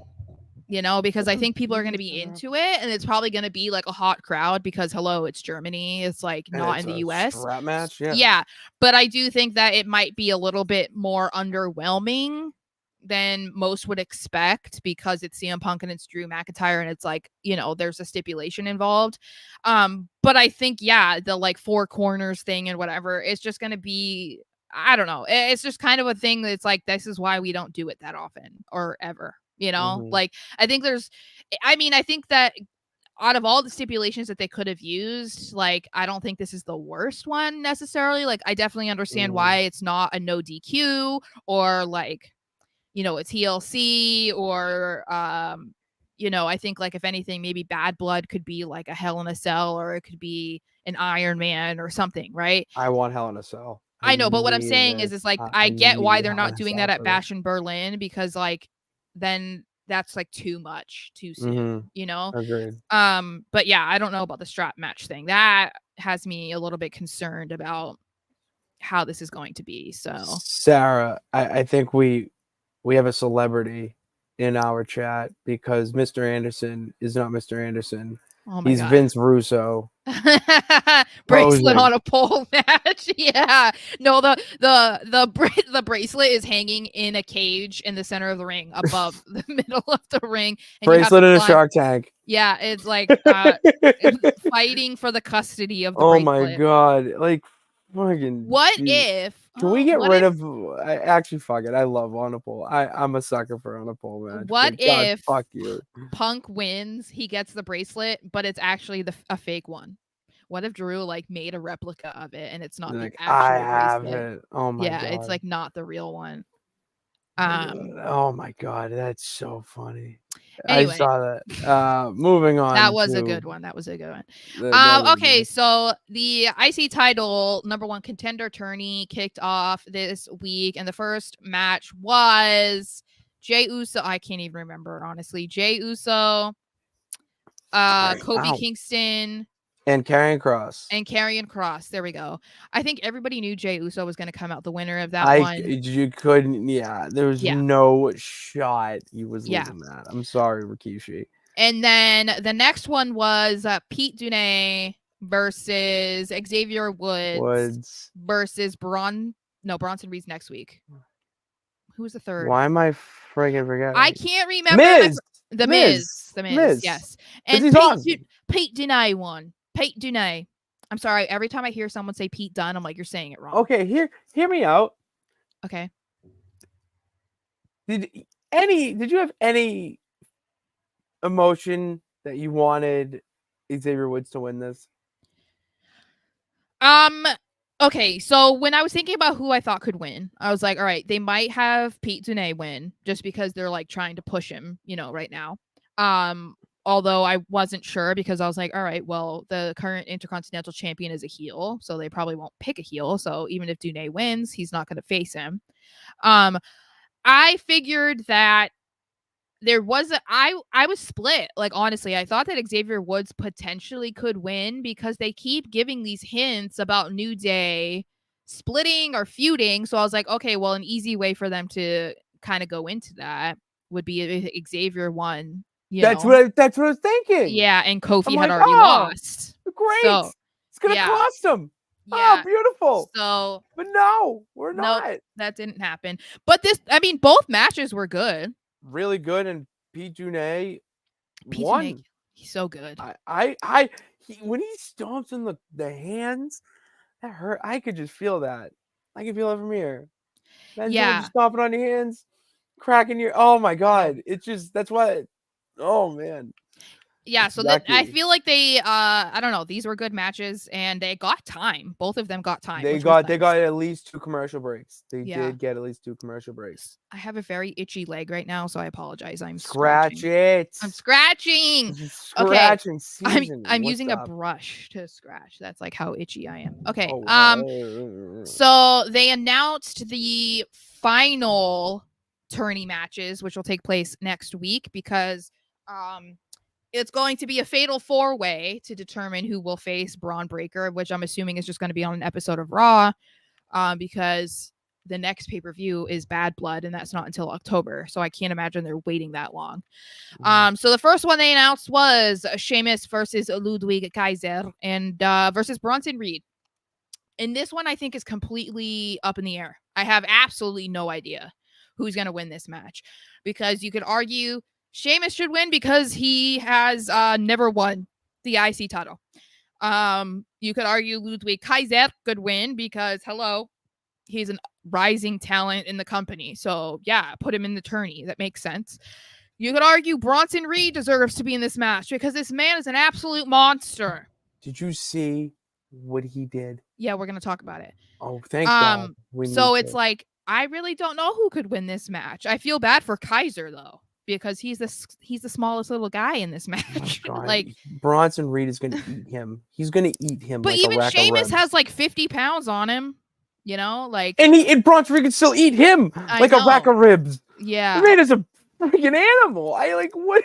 You know, because I think people are going to be into it, and it's probably going to be like a hot crowd because, hello, it's Germany. It's like not in the US. Strap match, yeah. But I do think that it might be a little bit more underwhelming than most would expect because it's CM Punk and it's Drew McIntyre, and it's like, you know, there's a stipulation involved. But I think, the like four corners thing and whatever, it's just going to be, I don't know. It's just kind of a thing that's like, this is why we don't do it that often or ever. You know, like, I think that out of all the stipulations that they could have used, like, I don't think this is the worst one necessarily. Like, I definitely understand why it's not a no DQ or, like, you know, it's TLC or, you know, I think, like, if anything, maybe Bad Blood could be like a Hell in a Cell, or it could be an Iron Man or something, right? I want Hell in a Cell. I know, but what I'm saying is like, I get why they're not doing that at Bash in Berlin, because, like, then that's like too much too soon, you know? Agreed. But yeah, I don't know about the strap match thing. That has me a little bit concerned about how this is going to be. So, Sarah, I think we have a celebrity in our chat because Mr. Anderson is not Mr. Anderson. Oh my He's God. Vince Russo. Bracelet on a pole match. Yeah. No, the bracelet is hanging in a cage in the center of the ring above the middle of the ring. And bracelet in a Shark Tank. Yeah, it's like fighting for the custody of the bracelet. Oh my God. Like, fucking. What if? Can we get rid of? Actually, fuck it. I love on a pole. I'm a sucker for on a pole match. What if? Fuck you. Punk wins. He gets the bracelet, but it's actually a fake one. What if Drew like made a replica of it and it's not the actual bracelet? Oh my God. Yeah, it's like not the real one. Oh my God, that's so funny. Anyway, I saw that. Moving on. That was a good one. Okay, so the IC title #1 contender tourney kicked off this week, and the first match was Jey Uso. I can't even remember, honestly. Jey Uso, Kofi Kingston, and Karrion Kross. There we go. I think everybody knew Jey Uso was going to come out the winner of that one. You couldn't. Yeah, there was no shot he was losing that. I'm sorry, Rikishi. And then the next one was Pete Dunne versus Xavier Woods versus Bronson Reed's next week. Who was the third? Why am I friggin' forgetting? I can't remember. The Miz. Yes. And Pete Dunne won. Pete Dunne. I'm sorry. Every time I hear someone say Pete Dunne, I'm like, you're saying it wrong. Okay, hear me out. Okay. Did you have any emotion that you wanted Xavier Woods to win this? Okay, so when I was thinking about who I thought could win, I was like, all right, they might have Pete Dunne win just because they're like trying to push him, you know, right now. Although I wasn't sure because I was like, all right, well, the current Intercontinental Champion is a heel, so they probably won't pick a heel. So even if Dunne wins, he's not going to face him. I figured that there was I was split. Like, honestly, I thought that Xavier Woods potentially could win because they keep giving these hints about New Day splitting or feuding. So I was like, okay, well, an easy way for them to kind of go into that would be if Xavier won. That's what I was thinking. Yeah, and Kofi had already lost. Great. So, it's gonna cost him. Yeah. Oh, beautiful. So, but no, we're not. Nope, that didn't happen. But both matches were good. Really good, and Pete Dunne won. He's so good. When he stomps in the hands, that hurt. I could just feel that. I can feel it from here. Imagine someone Yeah. just stomping on your hands, cracking your. Oh my god! It's just that's what. Oh man. Yeah, It's so that I yucky. feel like they I don't know, these were good matches and they got time. Both of them got time, They which was got nice. at least 2 commercial breaks. They Yeah. did get at least 2 commercial breaks. I have a very itchy leg right now, so I apologize. I'm Scratch scratching. it. I'm scratching. Okay. Scratching season. I'm What's using a up? brush to scratch. That's like how itchy I am. Okay. Oh wow. So they announced the final tourney matches, which will take place next week because it's going to be a fatal 4-way to determine who will face Braun Breaker, which I'm assuming is just going to be on an episode of Raw, because the next pay-per-view is Bad Blood, and that's not until October. So I can't imagine they're waiting that long. So the first one they announced was Sheamus versus Ludwig Kaiser and versus Bronson Reed. And this one I think is completely up in the air. I have absolutely no idea who's going to win this match because you could argue Sheamus should win because he has never won the IC title. You could argue Ludwig Kaiser could win because, hello, he's a rising talent in the company. So, yeah, put him in the tourney. That makes sense. You could argue Bronson Reed deserves to be in this match because this man is an absolute monster. Did you see what he did? Yeah, we're going to talk about it. Oh, thank God. So it's like, I really don't know who could win this match. I feel bad for Kaiser, though, because he's the smallest little guy in this match. Oh like Bronson Reed is going to eat him. He's going to eat him. But like even a rack Sheamus of has like 50 pounds on him. You know, like and Bronson Reed can still eat him like a rack of ribs. Yeah, the man is a freaking animal. I like what?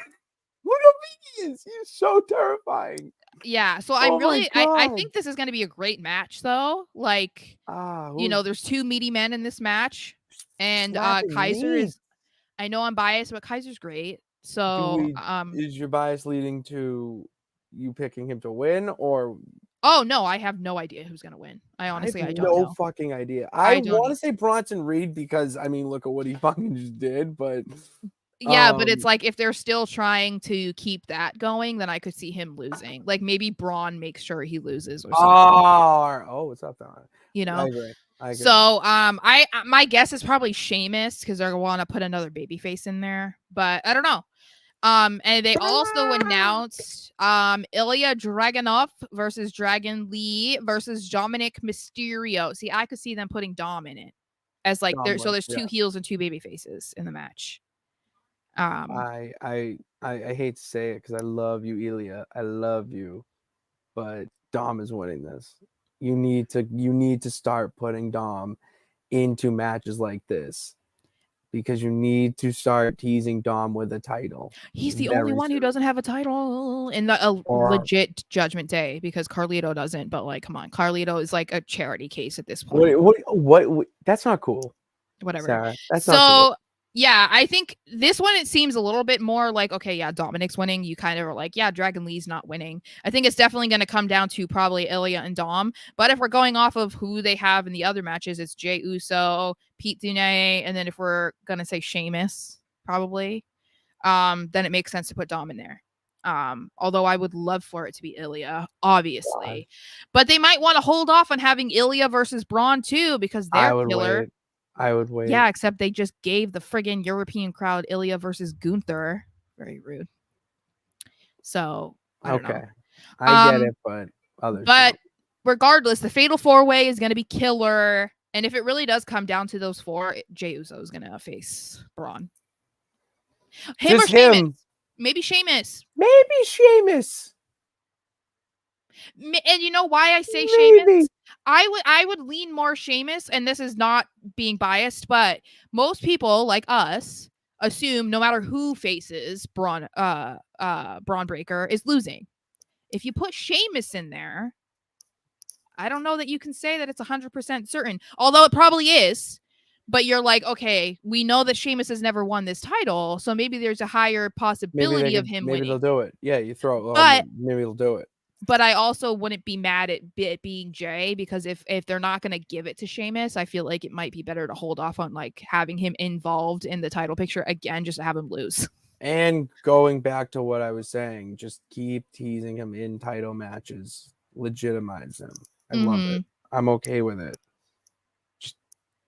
Look how big he is. He's so terrifying. Yeah, so I'm really I think this is going to be a great match though. Like there's 2 meaty men in this match and Kaiser is I know I'm biased, but Kaiser's great. So is your bias leading to you picking him to win or Oh no, I have no idea who's going to win. I honestly have I don't know. No fucking idea. I want to say Bronson Reed because I mean look at what he fucking just did, but yeah, but it's like if they're still trying to keep that going, then I could see him losing. Like maybe Braun makes sure he loses or something. What's up, Don? You know? I agree. So I my guess is probably Sheamus because they're gonna want to put another babyface in there, but I don't know. And they also announced Ilya Dragunov versus Dragon Lee versus Dominic Mysterio. See, I could see them putting Dom in it as like there's 2 heels and 2 babyfaces in the match. I hate to say it because I love you, Ilya. I love you, but Dom is winning this. You need to start putting Dom into matches like this because you need to start teasing Dom with a title. He's the only one who doesn't have a title in a legit Judgment Day because Carlito doesn't. But like, come on, Carlito is like a charity case at this point. What? That's not cool. Whatever. Sarah, that's not cool. Yeah, I think this one, it seems a little bit more like, okay, yeah, Dominic's winning. You kind of are like, yeah, Dragon Lee's not winning. I think it's definitely going to come down to probably Ilya and Dom. But if we're going off of who they have in the other matches, it's Jey Uso, Pete Dunne, and then if we're going to say Sheamus, probably, then it makes sense to put Dom in there. Although I would love for it to be Ilya, obviously. But they might want to hold off on having Ilya versus Braun, too, because they're killer. I would wait. Yeah, except they just gave the friggin' European crowd Ilya versus Gunther. Very rude. So, I don't know. I get it, but others don't. Regardless, the Fatal 4-Way is going to be killer. And if it really does come down to those 4, Jey Uso is going to face Braun. Him or Sheamus. Maybe Sheamus. And you know why I say Sheamus? I would lean more Sheamus, and this is not being biased, but most people like us assume no matter who faces Braun Breaker is losing. If you put Sheamus in there, I don't know that you can say that it's 100% certain, although it probably is. But you're like, okay, we know that Sheamus has never won this title, so maybe there's a higher possibility of him winning. Maybe they'll do it. Yeah, you throw it. Maybe they'll do it. But I also wouldn't be mad at it being Jey because if they're not going to give it to Sheamus, I feel like it might be better to hold off on like having him involved in the title picture again, just to have him lose. And going back to what I was saying, just keep teasing him in title matches. Legitimize him. I love it. I'm okay with it. Just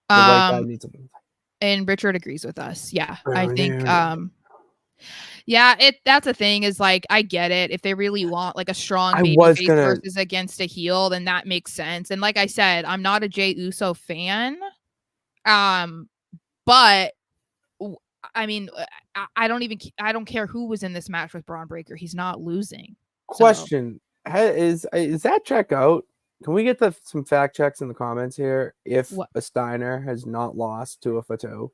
the right guy needs to. And Richard agrees with us. Yeah, I think. Yeah, that's a thing. Is like I get it. If they really want like a strong baby face versus against a heel, then that makes sense. And like I said, I'm not a Jey Uso fan. But I mean, I don't care who was in this match with Braun Breaker. He's not losing. Question: Is that check out? Can we get some fact checks in the comments here? If a Steiner has not lost to a Fatu,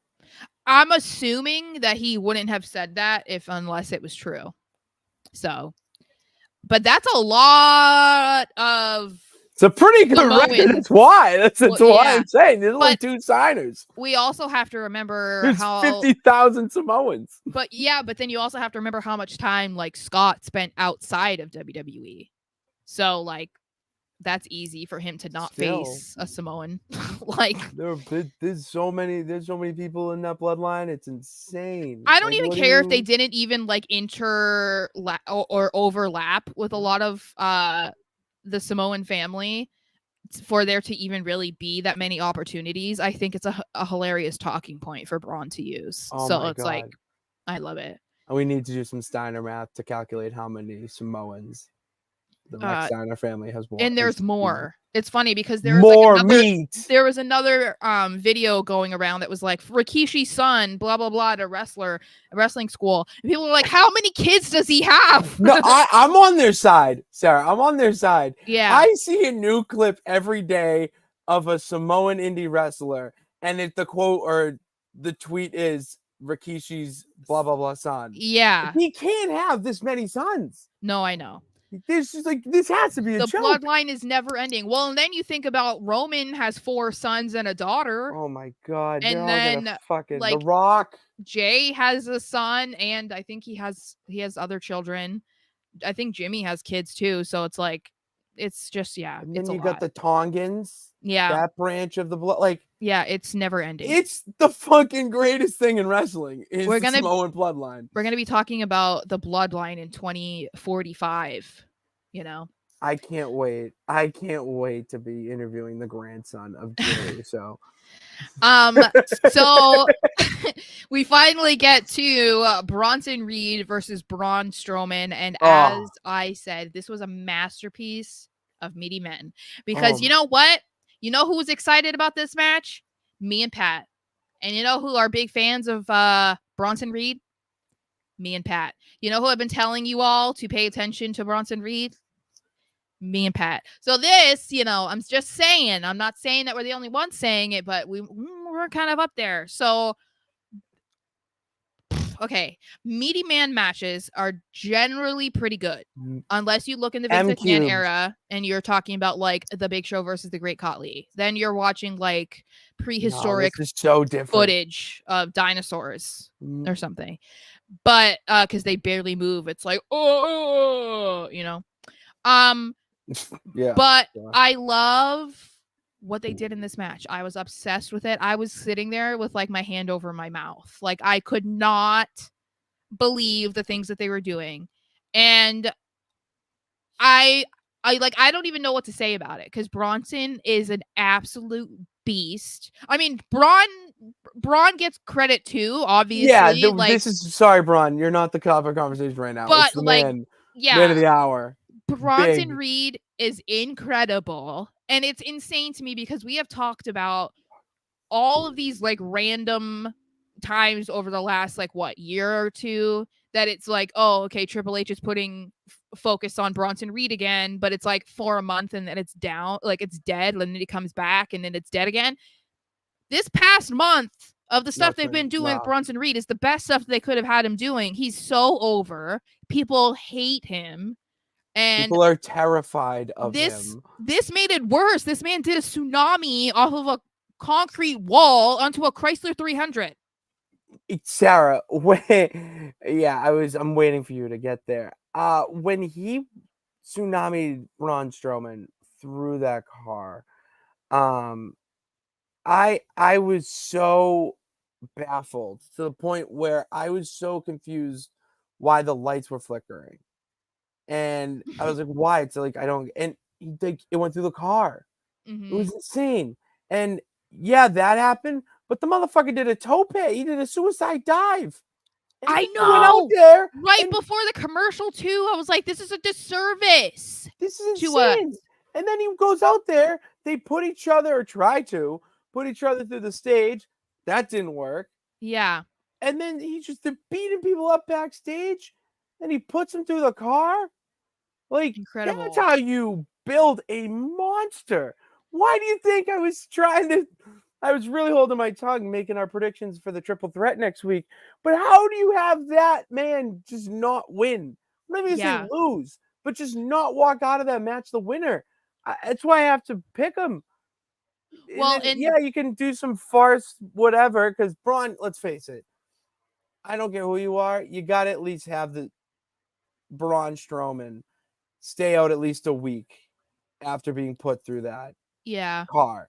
I'm assuming that he wouldn't have said that unless it was true. So, but that's a lot of. It's a pretty good record. That's why. That's why I'm saying there's only 2 signers. We also have to remember there's 50,000 Samoans. But then you also have to remember how much time like Scott spent outside of WWE. So like that's easy for him to not face a Samoan. Like there's so many people in that bloodline. It's insane. I don't even care if they didn't even like or overlap with a lot of the Samoan family for there to even really be that many opportunities. I think it's a hilarious talking point for Braun to use. So it's like I love it. And we need to do some Steiner math to calculate how many Samoans the next Steiner family has won. And there's more. It's funny because there was another video going around that was like Rikishi's son, blah blah blah, at a wrestling school. And people were like, how many kids does he have? No, I'm on their side, Sarah. I'm on their side. Yeah. I see a new clip every day of a Samoan indie wrestler, and if the quote or the tweet is Rikishi's blah blah blah son. Yeah. He can't have this many sons. No, I know. This has to be a the joke. Bloodline is never ending. Well, and then you think about Roman has 4 sons and a daughter. Oh my god! And then fucking like The Rock. Jay has a son, and I think he has other children. I think Jimmy has kids too. So it's like, it's just And then you got the Tongans. Yeah, that branch of the blood. Like yeah, it's never ending. It's the fucking greatest thing in wrestling. Is the Samoan bloodline. We're gonna be talking about the bloodline in 2045. You know, I can't wait. I can't wait to be interviewing the grandson of Jay. So, so we finally get to Bronson Reed versus Braun Strowman, and as I said, this was a masterpiece of meaty men. Because you know what? You know who was excited about this match? Me and Pat. And you know who are big fans of Bronson Reed? Me and Pat. You know who I've been telling you all to pay attention to Bronson Reed? Me and Pat. So this, I'm just saying, I'm not saying that we're the only ones saying it, but we're kind of up there. So, okay, meaty man matches are generally pretty good, unless you look in the Vince McMahon era and you're talking about like the Big Show versus the Great Khali. Then you're watching like prehistoric footage of dinosaurs or something. But because they barely move, it's like yeah. But I love what they did in this match. I was obsessed with it. I was sitting there with like my hand over my mouth. Like I could not believe the things that they were doing. And I don't even know what to say about it because Bronson is an absolute beast. I mean, Braun gets credit too, obviously. Yeah, this is sorry, Braun. You're not the cover conversation right now. But it's the man of the hour. Bronson Reed is incredible. And it's insane to me because we have talked about all of these like random times over the last year or two that it's like, oh, okay, Triple H is putting focus on Bronson Reed again, but it's like for a month and then it's down, like it's dead, and then he comes back and then it's dead again. This past month of the stuff they've been doing with Bronson Reed is the best stuff they could have had him doing. He's so over. People hate him. And people are terrified of him. This made it worse. This man did a tsunami off of a concrete wall onto a Chrysler 300. Sarah, I'm waiting for you to get there. When he tsunamied Braun Strowman through that car, I was so baffled to the point where I was so confused why the lights were flickering. And I was like, why? It's like, I don't, and it went through the car. It was insane. And yeah, that happened, but the motherfucker did a tope. He did a suicide dive. And I then he went out know. there. Right before the commercial too, I was like, this is a disservice. This is to us. insane. And then he goes out there. They put each other, or try to put each other through the stage. That didn't work. Yeah. And then he's just beating people up backstage. And he puts them through the car. Like, Incredible. that's how you build a monster. Why do you think I was really holding my tongue making our predictions for the triple threat next week? But how do you have that man just not win? I'm not even going to say lose, but just not walk out of that match the winner. That's why I have to pick him. Well, then, yeah, you can do some farce, whatever, because Braun, let's face it, I don't care who you are, you got to at least have the Braun Strowman stay out at least a week after being put through that car.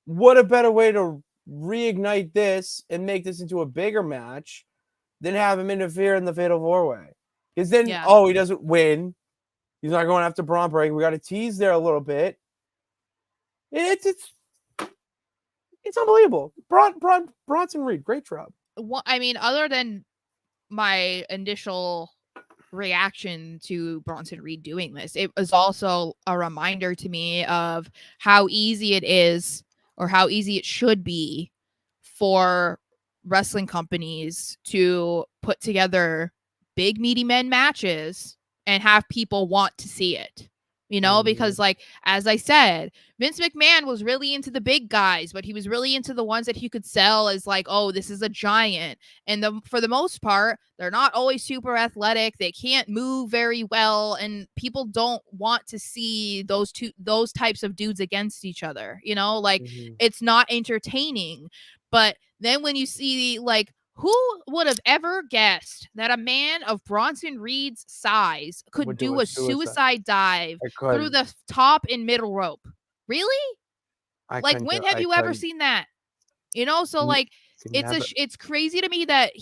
What a better way to reignite this and make this into a bigger match than have him interfere in the Fatal 4-Way. Because then, he doesn't win. He's not going after Braun Breaker. We got to tease there a little bit. It's unbelievable. Bronson Reed, great job. Well, I mean, other than my initial reaction to Bronson Reed doing this, it was also a reminder to me of how easy it is, or how easy it should be, for wrestling companies to put together big meaty men matches and have people want to see it. Because like, as I said, Vince McMahon was really into the big guys, but he was really into the ones that he could sell as like, oh, this is a giant. And for the most part, they're not always super athletic. They can't move very well. And people don't want to see those types of dudes against each other. It's not entertaining. But then when you see, like, who would have ever guessed that a man of Bronson Reed's size could do a suicide dive through the top and middle rope? Really? When have you ever seen that? So like, it's crazy to me that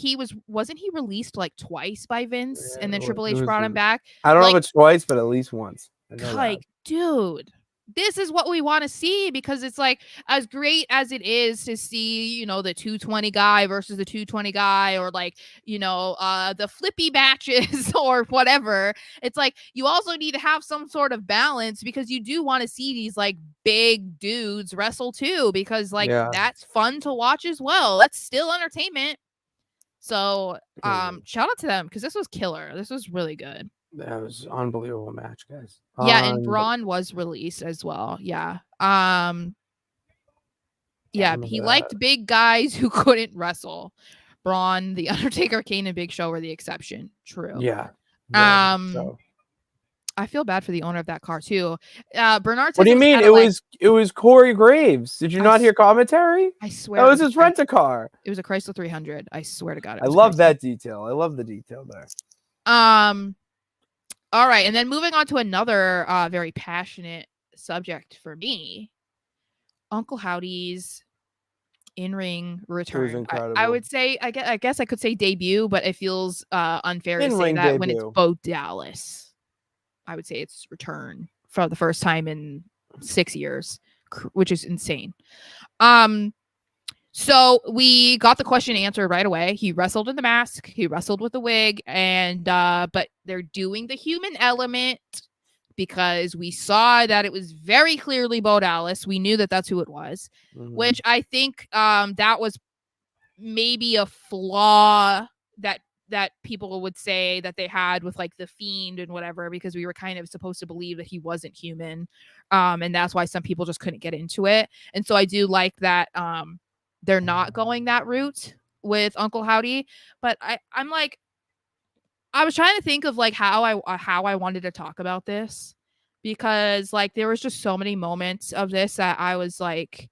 wasn't he released like twice by Vince, and then Triple H brought him back? I don't know if it's twice, but at least once. I know like, dude, this is what we want to see, because it's like, as great as it is to see, the 220 guy versus the 220 guy, or like, the flippy matches or whatever. It's like, you also need to have some sort of balance, because you do want to see these like big dudes wrestle too, because like, that's fun to watch as well. That's still entertainment. So shout out to them, because this was killer. This was really good. That was an unbelievable match, guys. Yeah, and Braun was released as well. Yeah. He liked big guys who couldn't wrestle. Braun, The Undertaker, Kane, and Big Show were the exception. True. Yeah. I feel bad for the owner of that car too. Bernard. What do you mean? It was Corey Graves. Did you not hear commentary? I swear that was his rent-a-car. It was a Chrysler 300. I swear to God. I love that detail. I love the detail there. All right, and then moving on to another very passionate subject for me, Uncle Howdy's in-ring return. I would say, I guess I could say debut, but it feels unfair to say that when it's Bo Dallas. I would say it's return for the first time in 6 years, which is insane. So we got the question answered right away. He wrestled in the mask. He wrestled with the wig, and but they're doing the human element, because we saw that it was very clearly Bo Dallas. We knew that that's who it was, which I think that was maybe a flaw that people would say that they had with like the Fiend and whatever, because we were kind of supposed to believe that he wasn't human, and that's why some people just couldn't get into it. And so I do like that they're not going that route with Uncle Howdy. But I'm like, I was trying to think of like how I wanted to talk about this, because like there was just so many moments of this that I was like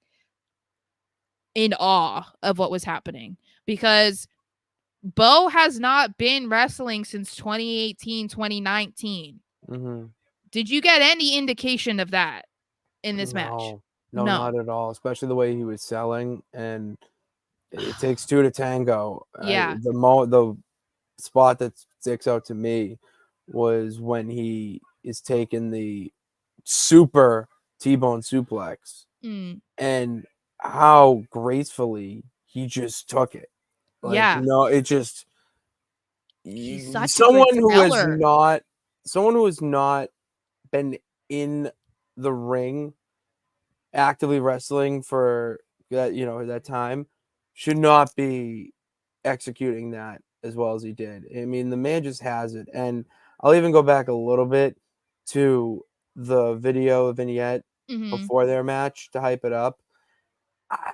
in awe of what was happening, because Bo has not been wrestling since 2018, 2019. Did you get any indication of that in this match? No, not at all. Especially the way he was selling, and It takes two to tango. Yeah. The spot that sticks out to me was when he is taking the super T-bone suplex Mm. and how gracefully he just took it. Like, Yeah. no, it just He's such a good someone who has seller. not been in the ring actively wrestling for that, that time should not be executing that as well as he did. I mean, the man just has it. And I'll even go back a little bit to the video vignette Mhm. before their match to hype it up. I,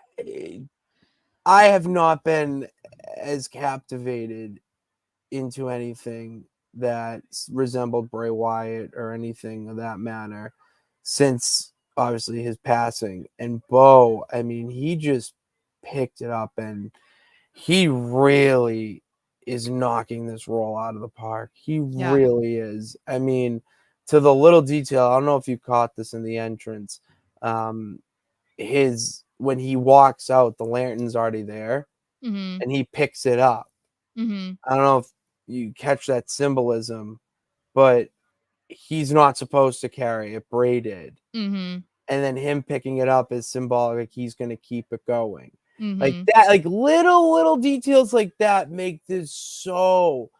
I have not been as captivated into anything that resembled Bray Wyatt or anything of that manner since obviously his passing. And Bo, I mean, he just picked it up and he really is knocking this role out of the park. He Yeah. really is. I mean, to the little detail, I don't know if you caught this in the entrance. His when he walks out, the lantern's already there Mhm. and he picks it up. Mhm. I don't know if you catch that symbolism, but he's not supposed to carry it. Bray did. Mhm. And then him picking it up is symbolic, like he's going to keep it going. Like Mhm. that, like little details like that make this so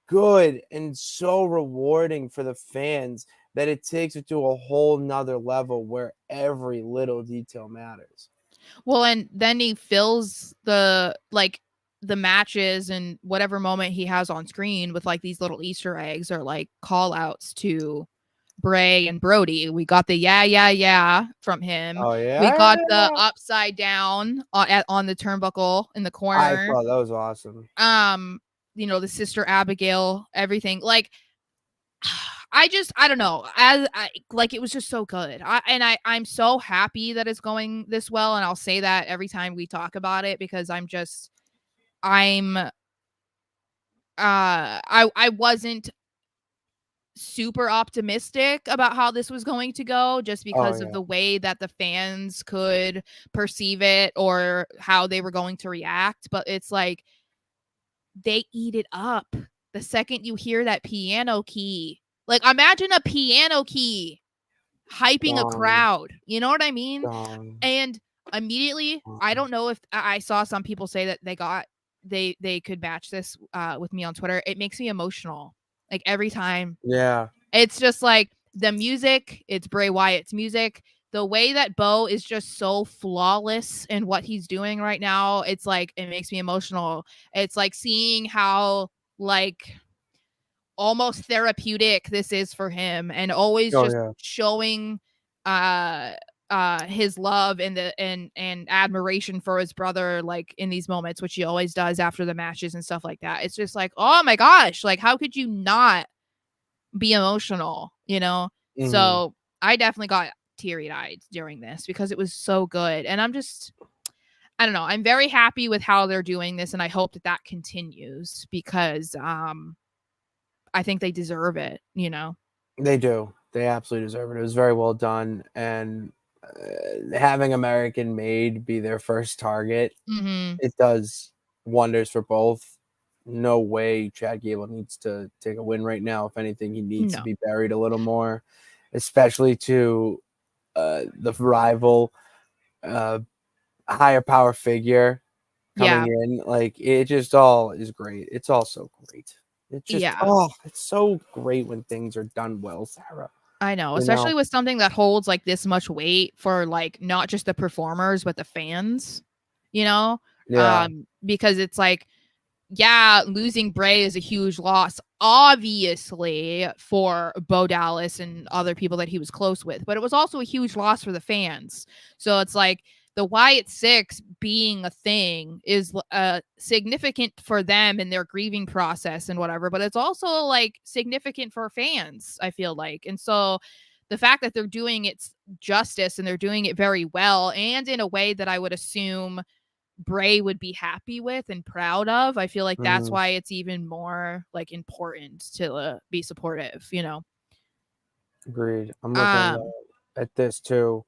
good and so rewarding for the fans that it takes it to a whole nother level where every little detail matters. Well, and then he fills the matches and whatever moment he has on screen with like these little Easter eggs or like call outs to Bray and Brody. We got the yeah from him. Oh We got yeah, the upside down on the turnbuckle in the I corner. thought that was awesome. Um, the sister Abigail, everything. Like I don't know. As I like it was just so good. I'm so happy that it's going this well, and I'll say that every time we talk about it because I'm I wasn't super optimistic about how this was going to go just Oh because of yeah, the way that the fans could perceive it or how they were going to react, but it's like they eat it up the second you hear that piano key. Like imagine a piano key hyping a gone, crowd. You know what I mean? gone. And immediately, I don't know if I saw some people say that they could match this with me on Twitter. It makes me emotional. Like every time. Yeah. It's just like the music, it's Bray Wyatt's music. The way that Bo is just so flawless in what he's doing right now, it's like it makes me emotional. It's like seeing how like almost therapeutic this is for him and always Oh just yeah. showing uh his love and admiration for his brother like in these moments, which he always does after the matches and stuff like that. It's just like, oh my gosh, like how could you not be emotional, you know? Mhm. So I definitely got teary-eyed during this because it was so good. And I don't know, I'm very happy with how they're doing this and I hope that that continues because I think they deserve it, you know? They do. They absolutely deserve it. It was very well done, and having American Made be their first target, Mhm. it does wonders for both. No way Chad Gable needs to take a win right now. If anything, he needs to No. be buried a little more, especially to the rival, uh, higher power figure coming Yeah. in. Like it just all is great. It's all so great. It's just Yeah. it's so great when things are done well, Sarah. I know, You especially know? with something that holds like this much weight for like not just the performers but the fans, you know? Yeah. Because it's like yeah, losing Bray is a huge loss, obviously, for Bo Dallas and other people that he was close with, but it was also a huge loss for the fans. So it's like the Wyatt Six being a thing is significant for them in their grieving process and whatever, but it's also like significant for fans, I feel like. And so the fact that they're doing it justice and they're doing it very well and in a way that I would assume Bray would be happy with and proud of. I feel like that's Mhm. why it's even more like important to be supportive, you know. Agreed. I'm looking Um at this too.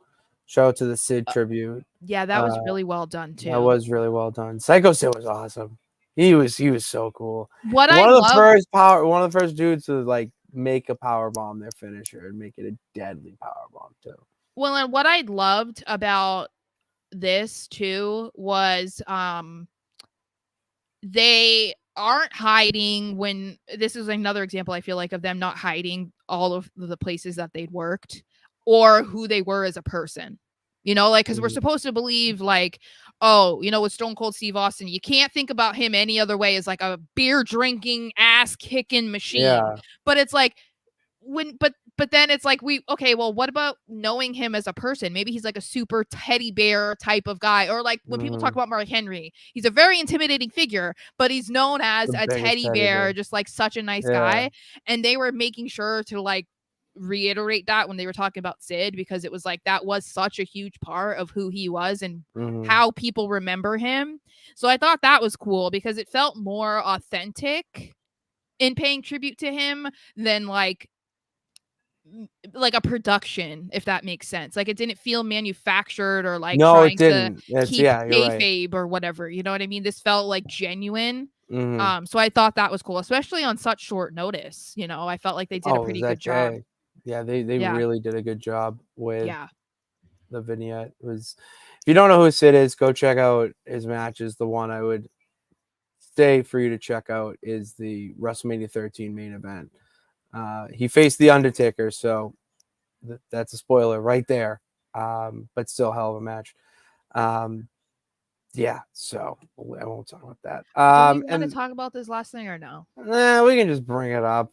Shout out to the Sid tribute. Yeah, that was really well done too. That was really well done. Psycho Sid was awesome. He was so cool. What one I of the love, one of the first dudes to like make a power bomb their finisher and make it a deadly power bomb too. well, and what I loved about this too was they aren't hiding when this is another example I feel like of them not hiding all of the places that they'd worked or who they were as a person. You know, like, because we're supposed to believe, like, oh, you know, with Stone Cold Steve Austin, you can't think about him any other way as like a beer drinking, ass kicking machine. Yeah. But it's like, but then it's like okay, well, what about knowing him as a person? Maybe he's like a super teddy bear type of guy, or like when people talk about Mark Henry, he's a very intimidating figure, but he's known as a teddy bear, just like such a nice guy. And they were making sure to like reiterate that when they were talking about Sid, because it was like that was such a huge part of who he was and how people remember him. So I thought that was cool because it felt more authentic in paying tribute to him than like a production, if that makes sense. Like it didn't feel manufactured or like trying to keep kayfabe or whatever. You know what I mean? This felt like genuine. So I thought that was cool, especially on such short notice. You know, I felt like they did a pretty good job. Yeah, they really did a good job with the vignette. It was, if you don't know who Sid is, go check out his matches. The one I would say for you to check out is the WrestleMania 13 main event. He faced The Undertaker, so that's a spoiler right there. But still, hell of a match. Yeah, so I won't talk about that. Do we want to talk about this last thing or no? We can just bring it up.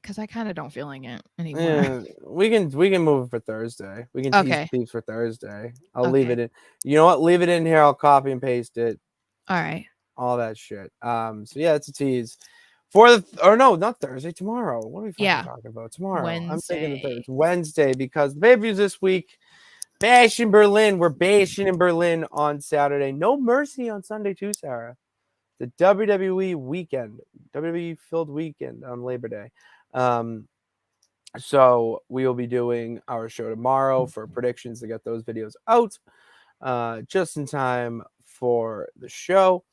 Because I kind of don't feeling it anymore. Yeah, we can move it for Thursday. We can tease thieves for Thursday. I'll leave it in. You know what? Leave it in here. I'll copy and paste it. All right. All that shit. So yeah, it's a tease. For not Thursday, tomorrow. What are we talking about? Tomorrow. Wednesday. I'm thinking it's Wednesday because the pay-per-views this week. Bash in Berlin. We're bashing in Berlin on Saturday. No Mercy on Sunday too, Sarah. The WWE weekend. WWE filled weekend on Labor Day. So we will be doing our show tomorrow for predictions to get those videos out just in time for the show.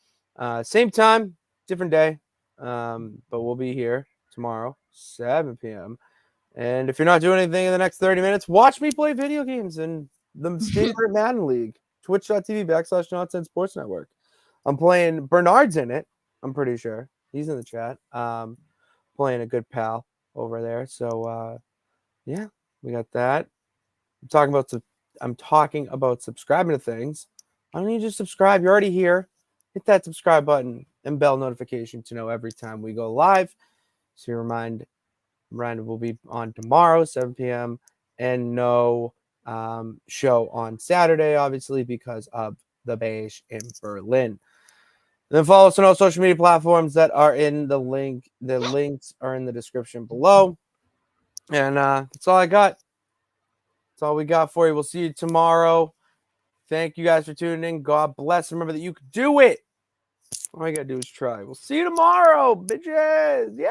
Same time, different day. But we'll be here tomorrow, 7 p.m. And if you're not doing anything in the next 30 minutes, watch me play video games in the favorite Madden League, twitch.tv/Nonsense Sports Network. I'm playing, Bernard's in it, I'm pretty sure. He's in the chat. Playing a good pal over there. So, yeah, we got that. I'm talking about subscribing to things. I don't need you to subscribe. You're already here. Hit that subscribe button and bell notification to know every time we go live. So you're reminded will be on tomorrow, 7 p.m. and no show on Saturday, obviously, because of the Bash in Berlin. And then follow us on all social media platforms that are in the link. The links are in the description below. And that's all I got. That's all we got for you. We'll see you tomorrow. Thank you guys for tuning in. God bless. Remember that you can do it. All you got to do is try. We'll see you tomorrow, bitches. Yeah.